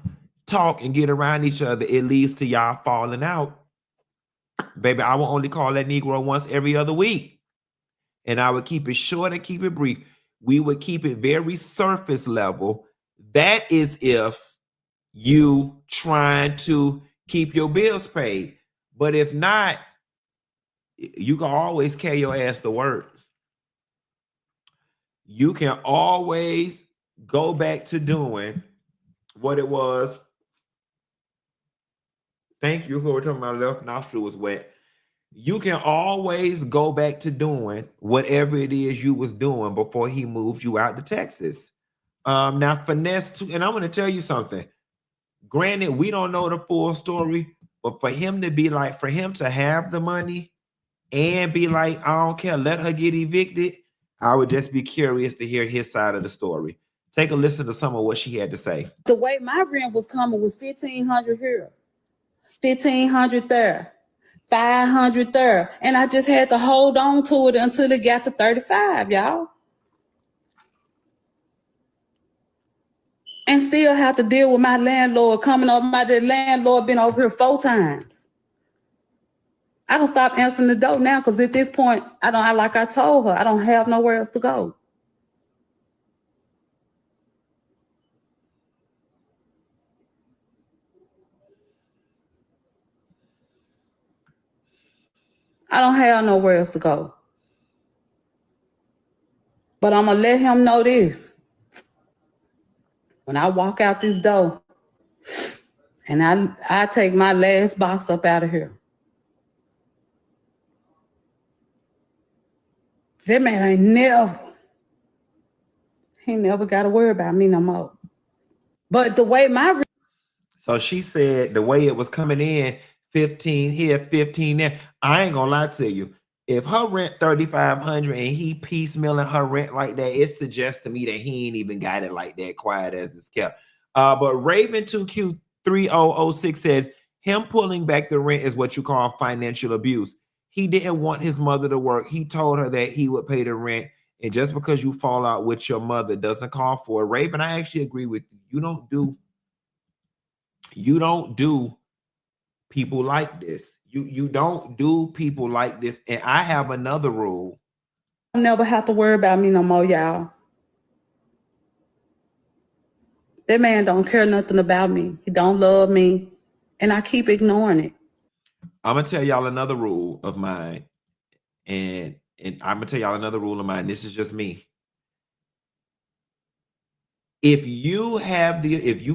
talk and get around each other, it leads to y'all falling out, baby, I will only call that Negro once every other week. And I would keep it short and keep it brief. We would keep it very surface level. That is if you trying to keep your bills paid. But if not, you can always carry your ass to work. You can always go back to doing what it was. Thank you. Whoever told me my left nostril was wet. You can always go back to doing whatever it is you was doing before he moved you out to Texas. Now, Finesse, too, and I'm going to tell you something. Granted, we don't know the full story, but for him to be like, for him to have the money and be like, I don't care, let her get evicted, I would just be curious to hear his side of the story. Take a listen to some of what she had to say. The way my rent was coming was $1,500 here, $1,500 there, $500 there, and I just had to hold on to it until it got to $35, y'all, and still have to deal with my landlord coming over. My landlord been over here 4 times. I don't stop answering the door now because at this point, I don't. Like I told her, I don't have nowhere else to go. I don't have nowhere else to go. But I'm going to let him know this. When I walk out this door and I take my last box up out of here, that man he never got to worry about me no more. But the way So she said the way it was coming in, 15 here, 15 there. I ain't gonna lie to you. If her rent 3,500 and he piecemealing her rent like that, it suggests to me that he ain't even got it like that, quiet as it's kept. But Raven 2Q3006 says him pulling back the rent is what you call financial abuse. He didn't want his mother to work. He told her that he would pay the rent. And just because you fall out with your mother doesn't call for it. Raven, I actually agree with you. You don't do people like this. You don't do people like this. And I have another rule. I never have to worry about me no more, y'all. That man don't care nothing about me. He don't love me. And I keep ignoring it. I'm gonna tell y'all another rule of mine. And I'm gonna tell y'all another rule of mine. This is just me. If you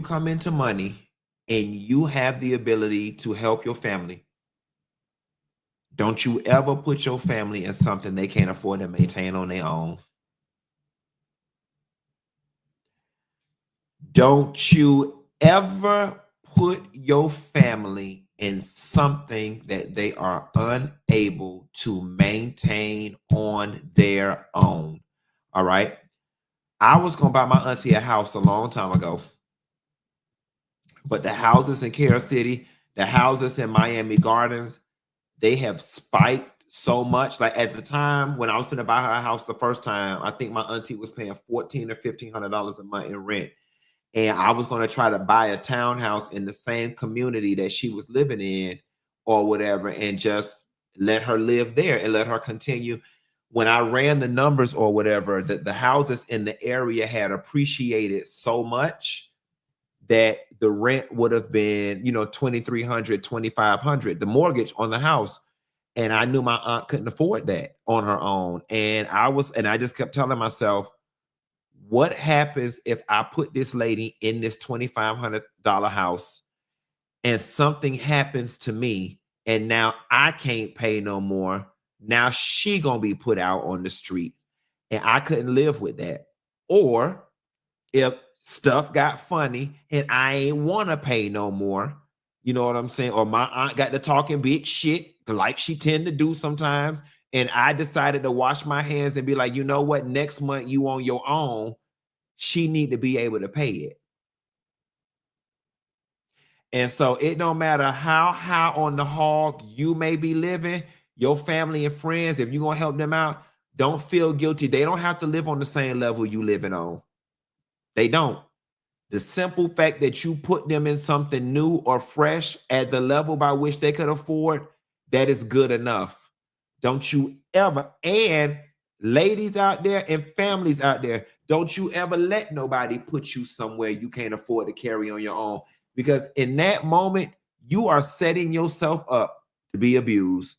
come into money and you have the ability to help your family, don't you ever put your family in something they can't afford to maintain on their own. Don't you ever put your family in something that they are unable to maintain on their own. All right. I was going to buy my auntie a house a long time ago. But the houses in Carol City, the houses in Miami Gardens, they have spiked so much. Like at the time when I was going to buy her a house the first time, I think my auntie was paying $1,400 or $1,500 a month in rent. And I was going to try to buy a townhouse in the same community that she was living in or whatever, and just let her live there and let her continue. When I ran the numbers or whatever, the houses in the area had appreciated so much that the rent would have been, you know, $2,300, $2,500, the mortgage on the house. And I knew my aunt couldn't afford that on her own. And I just kept telling myself, what happens if I put this lady in this $2,500 house and something happens to me and now I can't pay no more? Now she gonna be put out on the streets, and I couldn't live with that. Or if stuff got funny and I ain't want to pay no more, you know what I'm saying? Or my aunt got to talking big shit like she tend to do sometimes, and I decided to wash my hands and be like, you know what, next month you on your own. She need to be able to pay it. And so it don't matter how high on the hog you may be living, your family and friends, if you're gonna help them out, don't feel guilty. They don't have to live on the same level you living on. They don't. The simple fact that you put them in something new or fresh at the level by which they could afford, that is good enough. Don't you ever, and ladies out there and families out there, don't you ever let nobody put you somewhere you can't afford to carry on your own. Because in that moment, you are setting yourself up to be abused.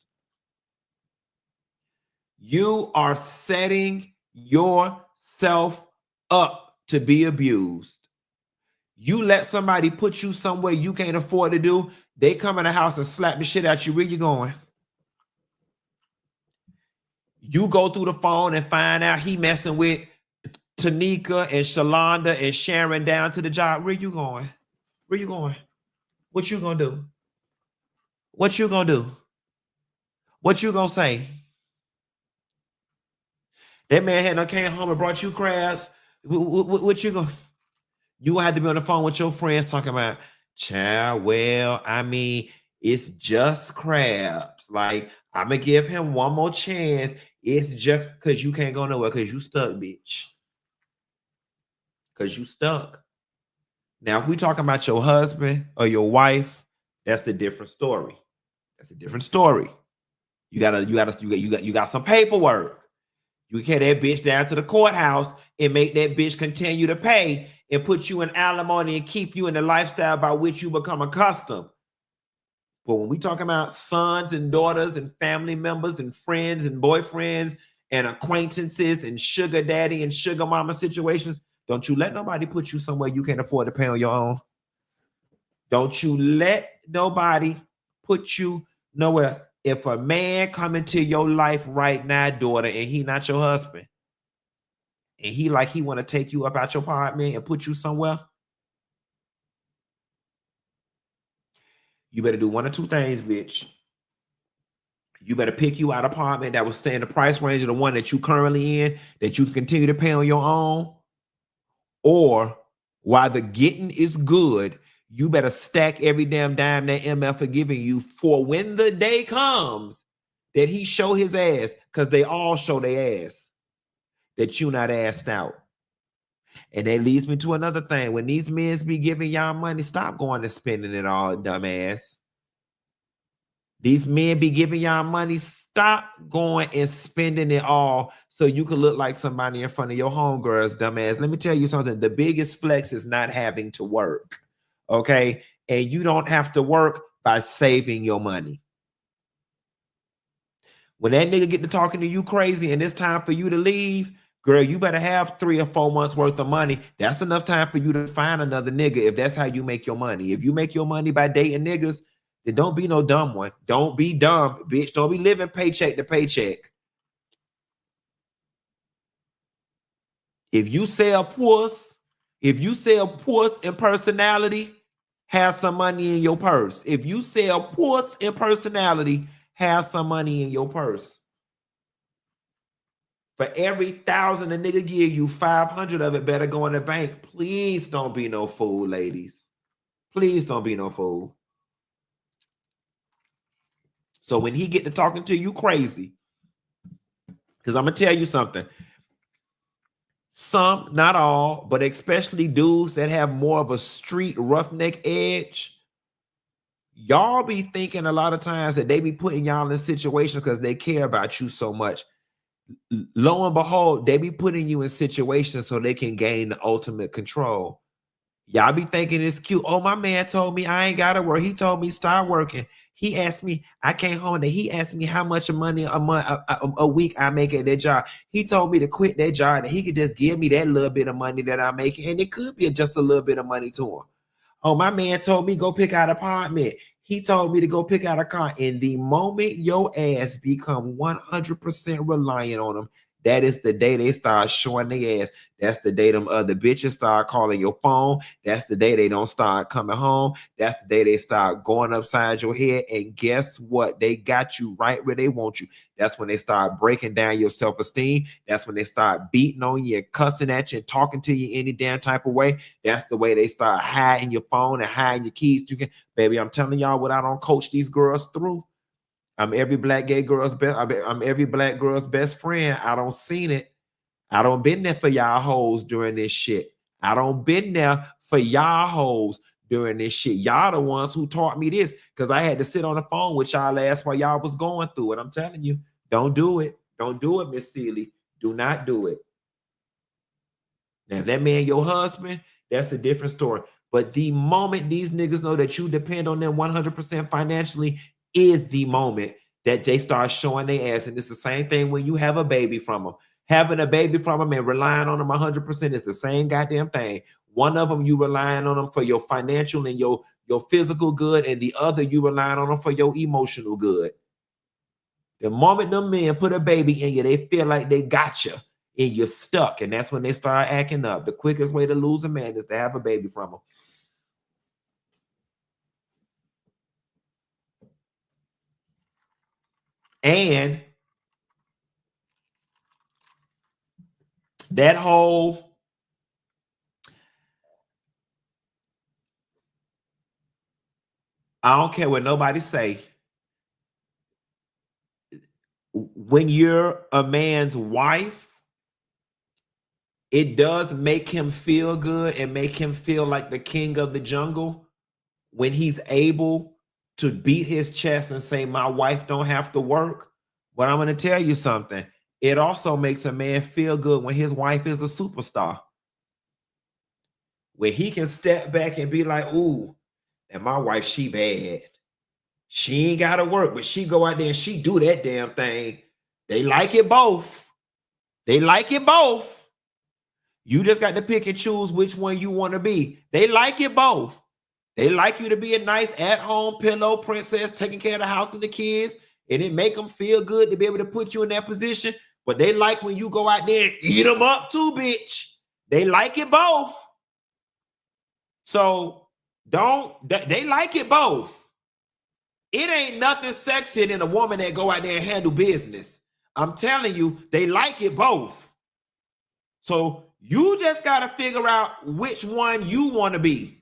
You are setting yourself up to be abused. You let somebody put you somewhere you can't afford to do, they come in the house and slap the shit out you. Where you going? You go through the phone and find out he messing with Tanika and Shalonda and Sharon down to the job. Where you going? Where you going? What you gonna do? What you gonna do? What you gonna say? That man had no came home and brought you crabs. What you gonna? You gonna have to be on the phone with your friends talking about, child, well, I mean, it's just crabs. Like, I'm gonna give him one more chance. It's just because you can't go nowhere because you stuck, bitch. Because you stuck. Now, if we talking about your husband or your wife, that's a different story. That's a different story. You got some paperwork. You carry that bitch down to the courthouse and make that bitch continue to pay and put you in alimony and keep you in the lifestyle by which you become accustomed. But when we talking about sons and daughters and family members and friends and boyfriends and acquaintances and sugar daddy and sugar mama situations, don't you let nobody put you somewhere you can't afford to pay on your own. Don't you let nobody put you nowhere. If a man come into your life right now, daughter, and he not your husband, and he want to take you up out your apartment and put you somewhere, you better do one or two things, bitch. You better pick you out an apartment that will stay in the price range of the one that you currently in, that you can continue to pay on your own. Or while the getting is good, you better stack every damn dime that MF are giving you for when the day comes that he show his ass, because they all show their ass, that you not assed out. And that leads me to another thing. When these men be giving y'all money, stop going and spending it all, dumbass. These men be giving y'all money, stop going and spending it all so you can look like somebody in front of your homegirls, dumbass. Let me tell you something. The biggest flex is not having to work, okay? And you don't have to work by saving your money. When that nigga get to talking to you crazy and it's time for you to leave, girl, you better have 3 or 4 months worth of money. That's enough time for you to find another nigga if that's how you make your money. If you make your money by dating niggas, then don't be no dumb one. Don't be dumb, bitch. Don't be living paycheck to paycheck. If you sell puss in personality, have some money in your purse. If you sell puss in personality, have some money in your purse. For every 1,000 a nigga give you, 500 of it better go in the bank. Please don't be no fool, ladies. Please don't be no fool. So when he get to talking to you crazy, because I'm going to tell you something. Some, not all, but especially dudes that have more of a street roughneck edge, y'all be thinking a lot of times that they be putting y'all in situations because they care about you so much. Lo and behold, they be putting you in situations so they can gain the ultimate control. Y'all be thinking it's cute. Oh, my man told me I ain't gotta work. He told me start working. He asked me, I came home and he asked me how much money a week I make at that job. He told me to quit that job and he could just give me that little bit of money that I'm making. And it could be just a little bit of money to him. Oh, my man told me go pick out an apartment. He told me to go pick out a car. And the moment your ass become 100% reliant on them, that is the day they start showing their ass. That's the day them other bitches start calling your phone. That's the day they don't start coming home. That's the day they start going upside your head. And guess what? They got you right where they want you. That's when they start breaking down your self-esteem. That's when they start beating on you and cussing at you and talking to you any damn type of way. That's the way they start hiding your phone and hiding your keys. You can, baby, I'm telling y'all what I don't coach these girls through. I'm every black gay girl's best. I'm every black girl's best friend. I don't seen it. I don't been there for y'all hoes during this shit. I don't been there for y'all hoes during this shit. Y'all the ones who taught me this because I had to sit on the phone with y'all ass while y'all was going through it. I'm telling you, don't do it. Don't do it, Miss Seeley. Do not do it. Now, if that man your husband, that's a different story. But the moment these niggas know that you depend on them 100% financially is the moment that they start showing their ass. And it's the same thing when you have a baby from them. Having a baby from them and relying on them 100% is the same goddamn thing. One of them, you relying on them for your financial and your physical good, and the other, you relying on them for your emotional good. The moment them men put a baby in you, they feel like they got you and you're stuck. And that's when they start acting up. The quickest way to lose a man is to have a baby from them. And that whole I don't care what nobody say. When you're a man's wife, it does make him feel good and make him feel like the king of the jungle when he's able to beat his chest and say, my wife don't have to work. But I'm going to tell you something. It also makes a man feel good when his wife is a superstar. Where he can step back and be like, ooh, and my wife, she bad. She ain't got to work, but she go out there and she do that damn thing. They like it both. They like it both. You just got to pick and choose which one you want to be. They like it both. They like you to be a nice at-home pillow princess, taking care of the house and the kids, and it make them feel good to be able to put you in that position. But they like when you go out there and eat them up too, bitch. They like it both. So they like it both. It ain't nothing sexier than a woman that go out there and handle business. I'm telling you, they like it both. So you just got to figure out which one you want to be.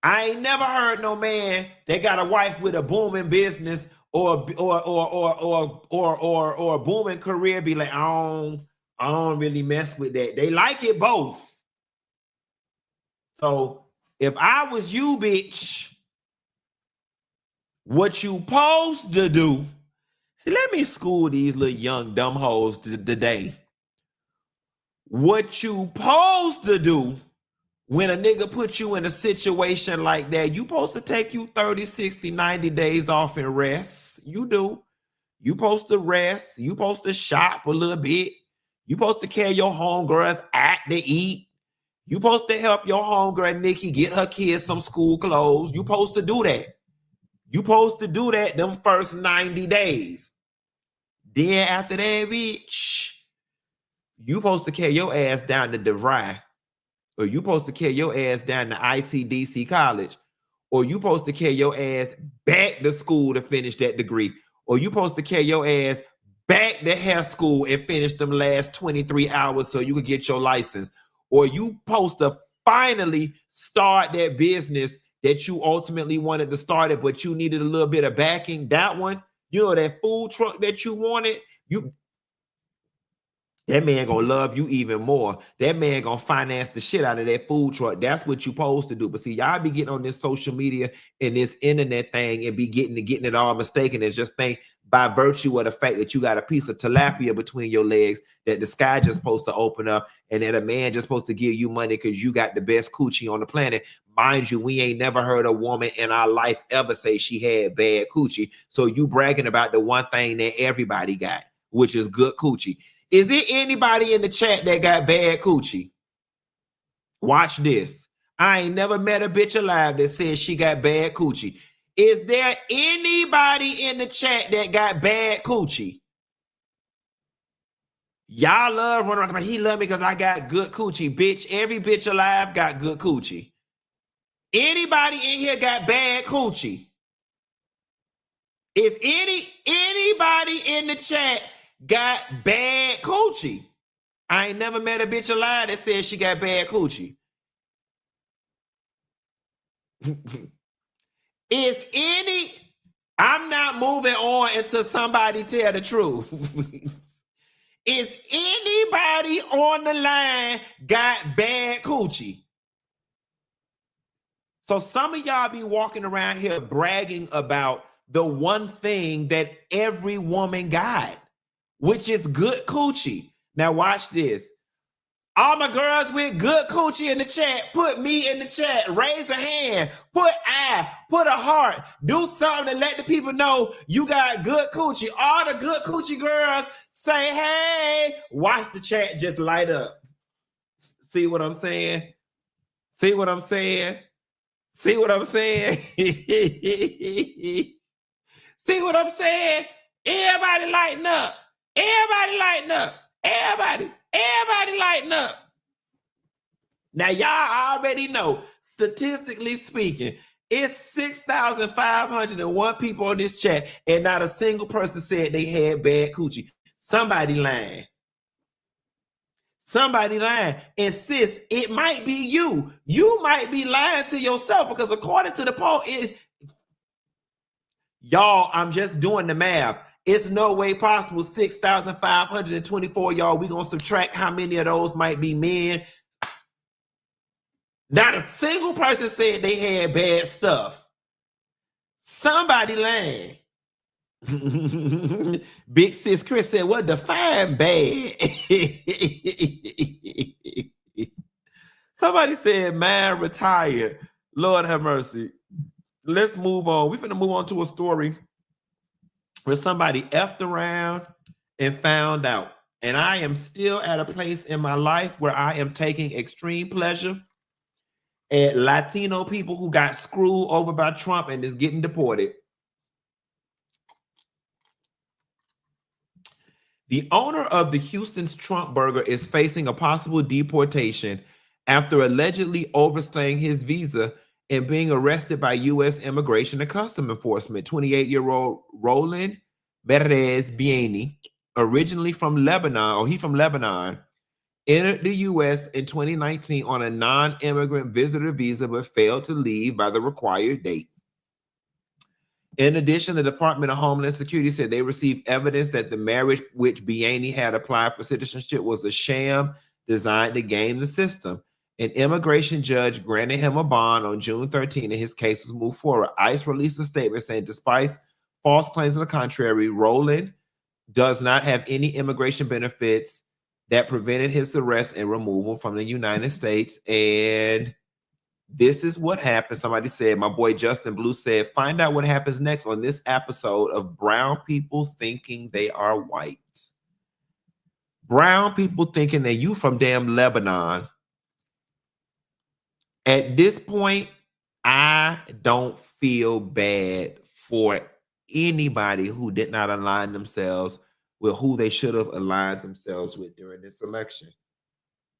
I ain't never heard no man that got a wife with a booming business or a booming career be like, I don't really mess with that. They like it both. So if I was you, bitch, what you supposed to do? See, let me school these little young dumb hoes today. What you supposed to do when a nigga put you in a situation like that, you supposed to take you 30, 60, 90 days off and rest. You do. You supposed to rest. You supposed to shop a little bit. You supposed to carry your homegirls out to eat. You supposed to help your homegirl Nikki get her kids some school clothes. You supposed to do that. You supposed to do that them first 90 days. Then after that, bitch, you supposed to carry your ass down to DeVry. Or you supposed to carry your ass down to ICDC college. Or you supposed to carry your ass back to school to finish that degree. Or you supposed to carry your ass back to hair school and finish them last 23 hours so you could get your license. Or you supposed to finally start that business that you ultimately wanted to start it, but you needed a little bit of backing. That one, you know, that food truck that you wanted, that man gonna love you even more. That man gonna finance the shit out of that food truck. That's what you supposed to do. But see, y'all be getting on this social media and this internet thing and be getting it all mistaken and just think by virtue of the fact that you got a piece of tilapia between your legs that the sky just supposed to open up and that a man just supposed to give you money because you got the best coochie on the planet. Mind you, we ain't never heard a woman in our life ever say she had bad coochie. So you bragging about the one thing that everybody got, which is good coochie. Is it anybody in the chat that got bad coochie? Watch this. I ain't never met a bitch alive that says she got bad coochie. Is there anybody in the chat that got bad coochie? Y'all love running around. He love me because I got good coochie. Bitch, every bitch alive got good coochie. Anybody in here got bad coochie? Is anybody in the chat got bad coochie? I ain't never met a bitch alive that says she got bad coochie. I'm not moving on until somebody tell the truth. Is anybody on the line got bad coochie? So some of y'all be walking around here bragging about the one thing that every woman got, which is good coochie. Now watch this. All my girls with good coochie in the chat, put me in the chat, raise a hand, put a heart, do something to let the people know you got good coochie. All the good coochie girls say, hey, watch the chat just light up. See what I'm saying? See what I'm saying? See what I'm saying? See what I'm saying? Everybody lighten up. Everybody lighten up. Everybody lighten up. Now, y'all already know, statistically speaking, it's 6,501 people on this chat, and not a single person said they had bad coochie. Somebody lying. Somebody lying. And sis, it might be you. You might be lying to yourself because according to the poll, y'all, I'm just doing the math. It's no way possible 6,524, y'all. We're going to subtract how many of those might be men. Not a single person said they had bad stuff. Somebody lying. Big sis Chris said, what define bad? Somebody said, man retired. Lord have mercy. Let's move on. We're finna move on to a story where somebody effed around and found out. And I am still at a place in my life where I am taking extreme pleasure at Latino people who got screwed over by Trump and is getting deported. The owner of the Houston's Trump Burger is facing a possible deportation after allegedly overstaying his visa and being arrested by U.S. Immigration and Customs Enforcement. 28-year-old Roland Perez Bieni, originally from Lebanon, entered the U.S. in 2019 on a non-immigrant visitor visa, but failed to leave by the required date. In addition, the Department of Homeland Security said they received evidence that the marriage which Bieni had applied for citizenship was a sham designed to game the system. An immigration judge granted him a bond on June 13, and his case was moved forward. ICE released a statement saying, despite false claims to the contrary, Roland does not have any immigration benefits that prevented his arrest and removal from the United States. And this is what happened. Somebody said, my boy Justin Blue said, find out what happens next on this episode of Brown People Thinking They Are White. Brown people thinking that you from damn Lebanon. At this point, I don't feel bad for anybody who did not align themselves with who they should have aligned themselves with during this election.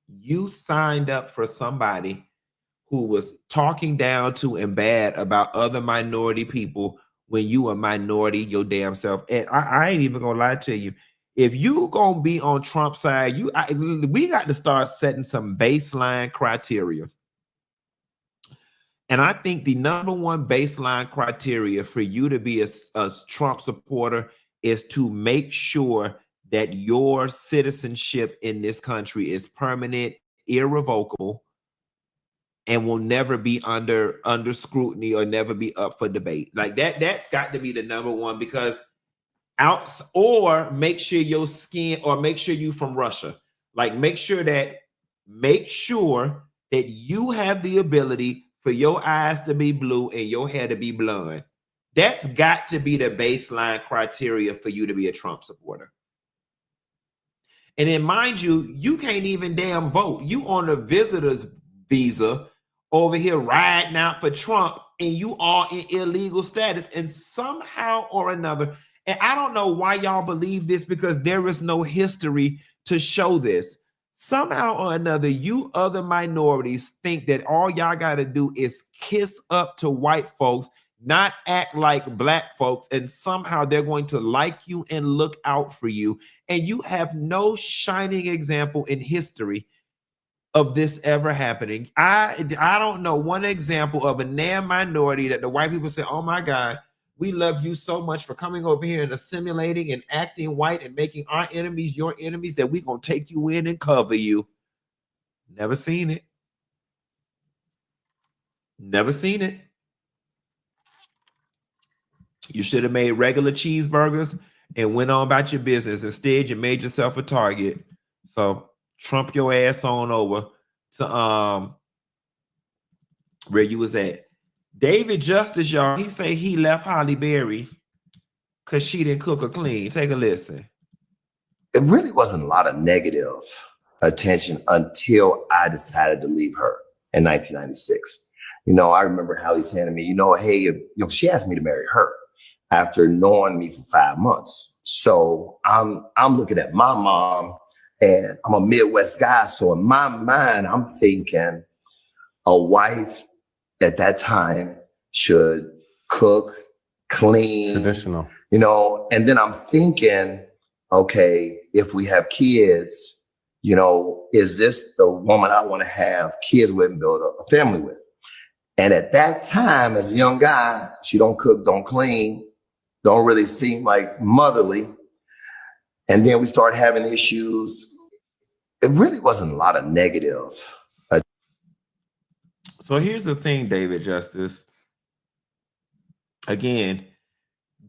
You signed up for somebody who was talking down to and bad about other minority people when you a minority your damn self. And I ain't even gonna lie to you. If you gonna be on Trump's side, we got to start setting some baseline criteria. And I think the number one baseline criteria for you to be a Trump supporter is to make sure that your citizenship in this country is permanent, irrevocable, and will never be under scrutiny or never be up for debate. Like that's got to be the number one, because or make sure your skin, or make sure you from Russia. Like make sure that you have the ability for your eyes to be blue and your hair to be blonde. That's got to be the baseline criteria for you to be a Trump supporter. And then mind you, you can't even damn vote. You on a visitor's visa over here riding out for Trump, and you are in illegal status. And somehow or another, and I don't know why y'all believe this, because there is no history to show this. Somehow or another, you other minorities think that all y'all got to do is kiss up to white folks, not act like black folks, and somehow they're going to like you and look out for you. And you have no shining example in history of this ever happening. I don't know one example of a damn minority that the white people say, oh my God, we love you so much for coming over here and assimilating and acting white and making our enemies your enemies, that we gonna take you in and cover you. Never seen it. Never seen it. You should have made regular cheeseburgers and went on about your business. Instead, you made yourself a target. So Trump your ass on over to where you was at. David Justice, y'all, he say he left Halle Berry because she didn't cook or clean. Take a listen. It really wasn't a lot of negative attention until I decided to leave her in 1996. You know, I remember Halle saying to me, hey, she asked me to marry her after knowing me for 5 months. So I'm looking at my mom, and I'm a Midwest guy. So in my mind, I'm thinking a wife at that time should cook, clean, traditional, and then I'm thinking, okay, if we have kids, is this the woman I want to have kids with and build a family with? And at that time, as a young guy, she don't cook, don't clean, don't really seem like motherly. And then we started having issues. It really wasn't a lot of negative. So here's the thing, David Justice. Again,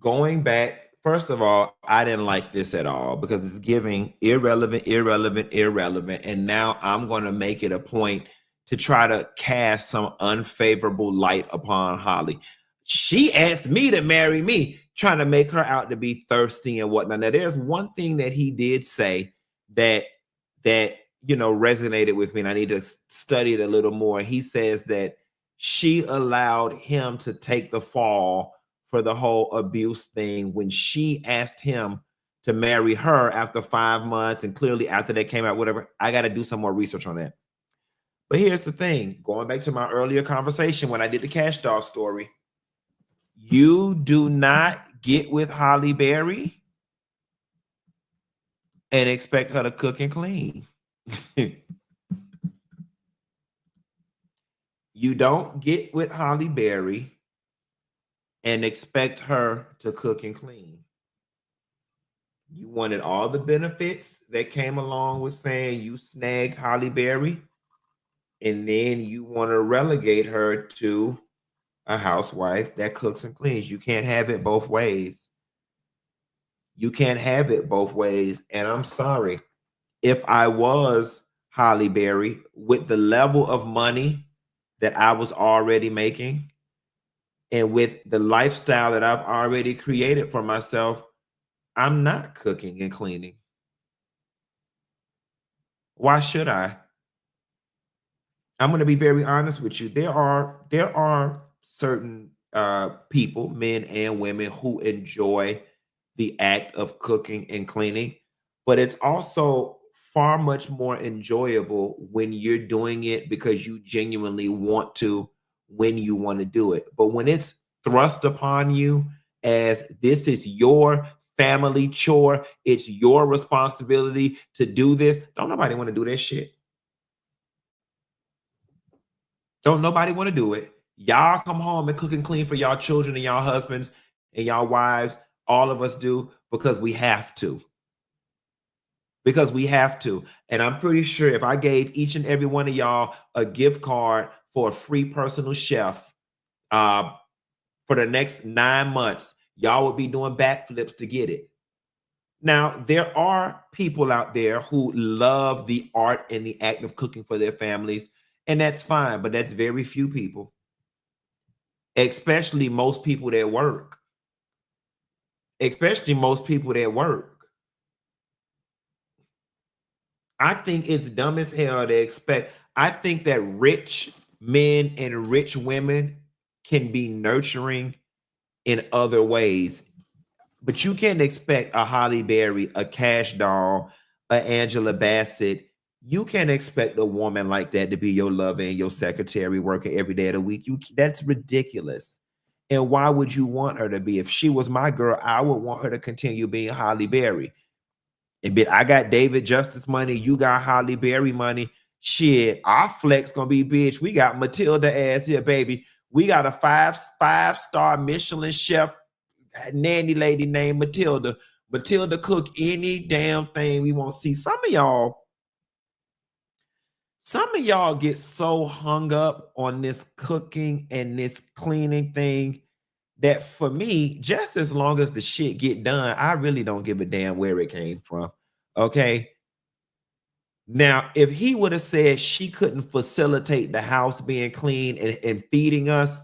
going back, first of all, I didn't like this at all, because it's giving irrelevant. And now I'm going to make it a point to try to cast some unfavorable light upon Halle. She asked me to marry me, trying to make her out to be thirsty and whatnot. Now, there's one thing that he did say that resonated with me, and I need to study it a little more. He says that she allowed him to take the fall for the whole abuse thing when she asked him to marry her after 5 months, and clearly after that came out, whatever. I got to do some more research on that. But here's the thing, going back to my earlier conversation when I did the Kash doll story, you do not get with Halle Berry and expect her to cook and clean. You don't get with Halle Berry and expect her to cook and clean. You wanted all the benefits that came along with saying you snagged Halle Berry, and then you want to relegate her to a housewife that cooks and cleans. You can't have it both ways. You can't have it both ways. And I'm sorry, if I was Halle Berry with the level of money that I was already making, and with the lifestyle that I've already created for myself, I'm not cooking and cleaning. Why should I? I'm going to be very honest with you. There are certain people, men and women, who enjoy the act of cooking and cleaning, but it's also far much more enjoyable when you're doing it because you genuinely want to, when you want to do it. But when it's thrust upon you as this is your family chore, it's your responsibility to do this, don't nobody want to do that shit. Don't nobody want to do it. Y'all come home and cook and clean for y'all children and y'all husbands and y'all wives. All of us do, because we have to. because we have to. And I'm pretty sure if I gave each and every one of y'all a gift card for a free personal chef for the next 9 months, y'all would be doing backflips to get it. Now, there are people out there who love the art and the act of cooking for their families, and that's fine, but that's very few people, especially most people that work. Especially most people that work. I think it's dumb as hell to expect. I think that rich men and rich women can be nurturing in other ways. But you can't expect a Halle Berry, a Kash doll, a Angela Bassett. You can't expect a woman like that to be your lover and your secretary working every day of the week. That's ridiculous. And why would you want her to be? If she was my girl, I would want her to continue being Halle Berry. And I got David Justice money. You got Halle Berry money. Shit, our flex gonna be bitch. We got Matilda ass here, baby. We got a five-star Michelin chef nanny lady named Matilda. Matilda cook any damn thing we want to see. Some of y'all get so hung up on this cooking and this cleaning thing that for me, just as long as the shit get done, I really don't give a damn where it came from. Okay. Now, if he would have said she couldn't facilitate the house being clean and feeding us,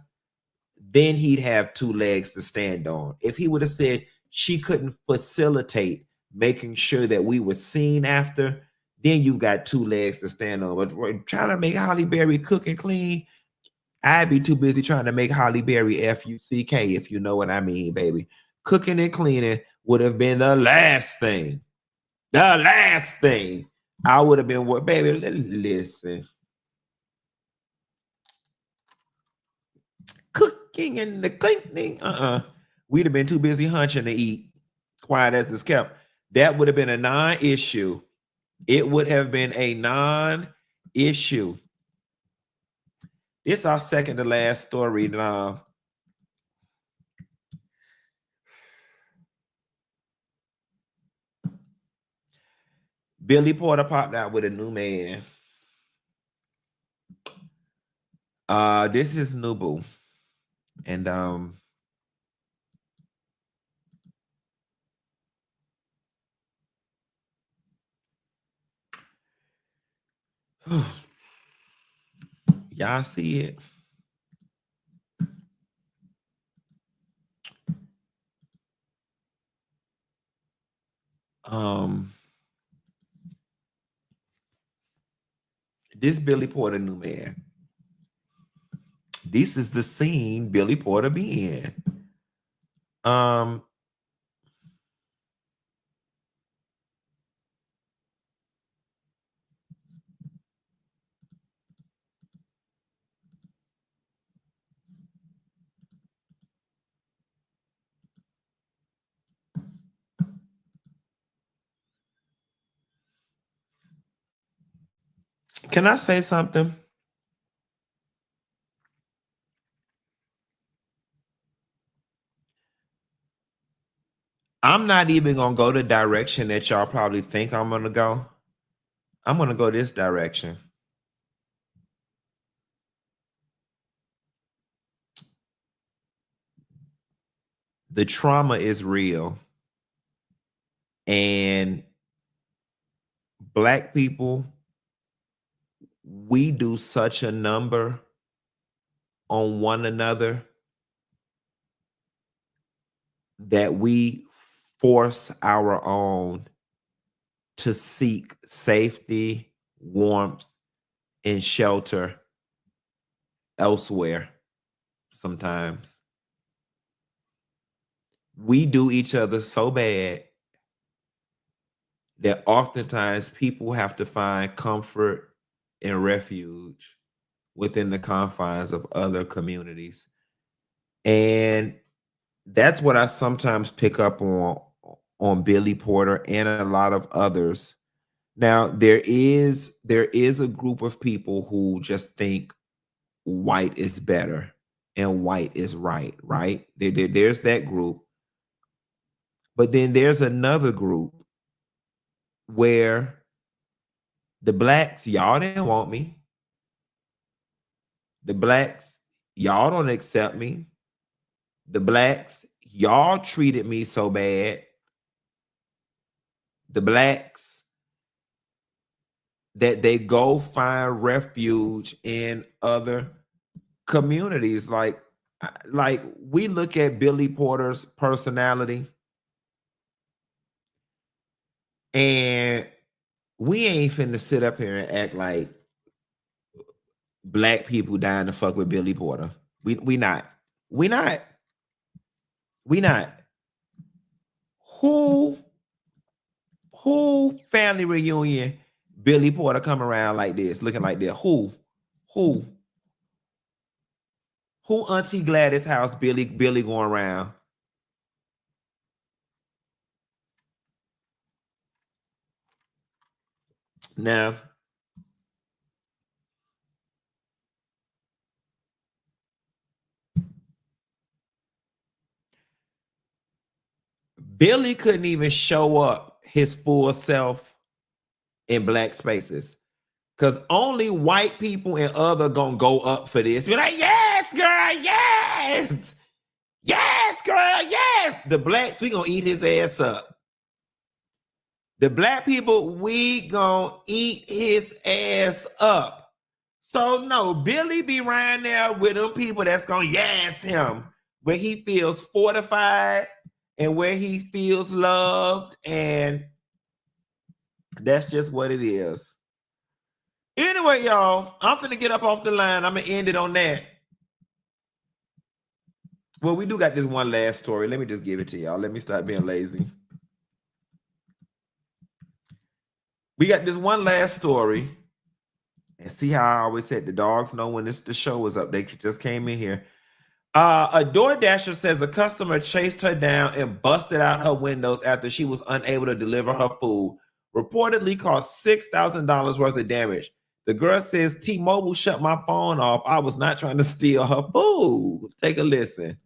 then he'd have 2 legs to stand on. If he would have said she couldn't facilitate making sure that we were seen after, then you've got 2 legs to stand on. But we're trying to make Halle Berry cook and clean. I'd be too busy trying to make Halle Berry F-U-C-K, if you know what I mean, baby. Cooking and cleaning would have been the last thing. The last thing I would have been, baby, listen. Cooking and the cleaning, we'd have been too busy hunching to eat. Quiet as it's kept. That would have been a non-issue. It would have been a non-issue. It's our second to last story. Billy Porter popped out with a new man. This is Nubu. And y'all see it? This Billy Porter new man. This is the scene Billy Porter be in. Can I say something? I'm not even gonna go the direction that y'all probably think I'm gonna go. I'm gonna go this direction. The trauma is real. And Black people, we do such a number on one another that we force our own to seek safety, warmth, and shelter elsewhere sometimes. We do each other so bad that oftentimes people have to find comfort and refuge within the confines of other communities. And that's what I sometimes pick up on Billy Porter and a lot of others. Now, there is a group of people who just think white is better and white is right, right? There's that group. But then there's another group where the blacks, y'all didn't want me. The blacks, y'all don't accept me. The blacks, y'all treated me so bad. The blacks, that they go find refuge in other communities. Like we look at Billy Porter's personality, and we ain't finna sit up here and act like black people dying to fuck with Billy Porter. We not. We not. We not. Who family reunion Billy Porter come around like this, looking like this? Who Auntie Gladys house Billy going around? Now, Billy couldn't even show up his full self in black spaces, because only white people and other gonna go up for this. Be like, yes, girl, yes. Yes, girl, yes. The blacks, we gonna eat his ass up. The black people, we gonna eat his ass up. So no, Billy be right there with them people that's gonna yes him, where he feels fortified and where he feels loved, and that's just what it is. Anyway, y'all, I'm finna get up off the line. I'm gonna end it on that. Well, we do got this one last story. Let me just give it to y'all. Let me stop being lazy. We got this one last story. And see how I always said the dogs know when the show is up. They just came in here. A DoorDasher says a customer chased her down and busted out her windows after she was unable to deliver her food. Reportedly caused $6,000 worth of damage. The girl says T-Mobile shut my phone off. I was not trying to steal her food. Take a listen.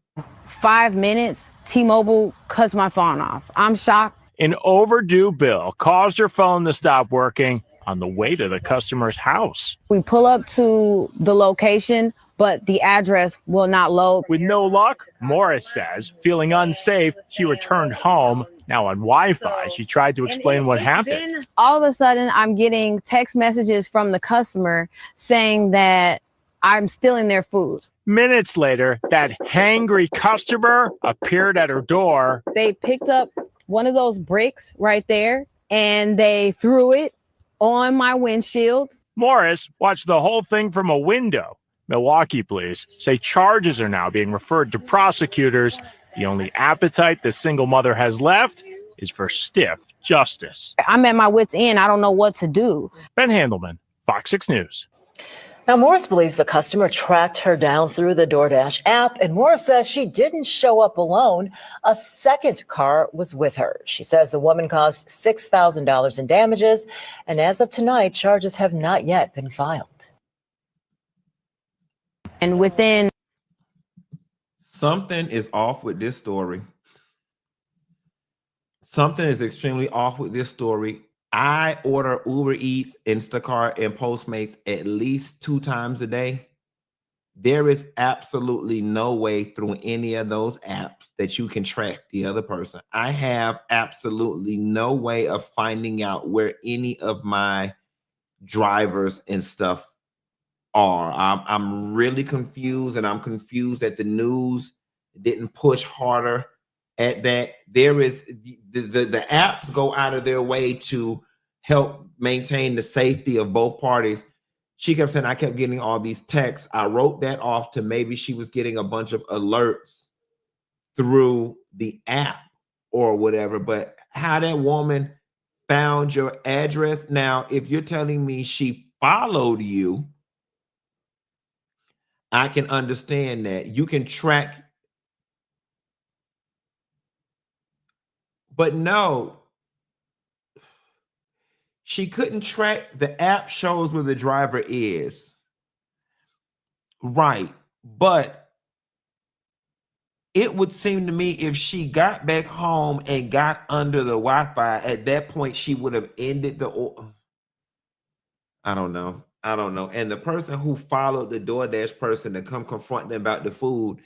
5 minutes, T-Mobile cuts my phone off. I'm shocked. An overdue bill caused her phone to stop working on the way to the customer's house. We pull up to the location, but the address will not load. With no luck, Morris says, feeling unsafe, she returned home. Now on Wi-Fi, she tried to explain what happened. All of a sudden, I'm getting text messages from the customer saying that I'm stealing their food. Minutes later, that hangry customer appeared at her door. They picked up one of those bricks right there, and they threw it on my windshield. Morris watched the whole thing from a window. Milwaukee police say charges are now being referred to prosecutors. The only appetite the single mother has left is for stiff justice. I'm at my wit's end. I don't know what to do. Ben Handelman, Fox 6 News. Now, Morris believes the customer tracked her down through the DoorDash app, and Morris says she didn't show up alone. A second car was with her. She says the woman caused $6,000 in damages, and as of tonight, charges have not yet been filed. And within... Something is off with this story. Something is extremely off with this story. I order Uber Eats, Instacart, and Postmates at least 2 times a day. There is absolutely no way through any of those apps that you can track the other person. I have absolutely no way of finding out where any of my drivers and stuff are. I'm really confused, and I'm confused that the news didn't push harder at that. There is the apps go out of their way to help maintain the safety of both parties. She kept saying I kept getting all these texts. I wrote that off to maybe she was getting a bunch of alerts through the app or whatever. But how that woman found your address, now if you're telling me she followed you, I can understand that. You can track. But no, she couldn't track. The app shows where the driver is. Right. But it would seem to me if she got back home and got under the Wi-Fi, at that point she would have ended the I don't know. And the person who followed the DoorDash person to come confront them about the food,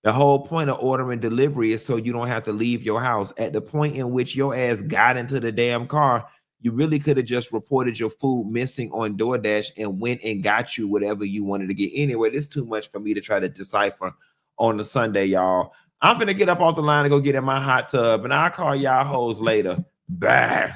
the whole point of ordering delivery is so you don't have to leave your house. At the point in which your ass got into the damn car, you really could have just reported your food missing on DoorDash and went and got you whatever you wanted to get. Anyway, this is too much for me to try to decipher on the Sunday, y'all. I'm finna get up off the line and go get in my hot tub, and I'll call y'all hoes later. Bye.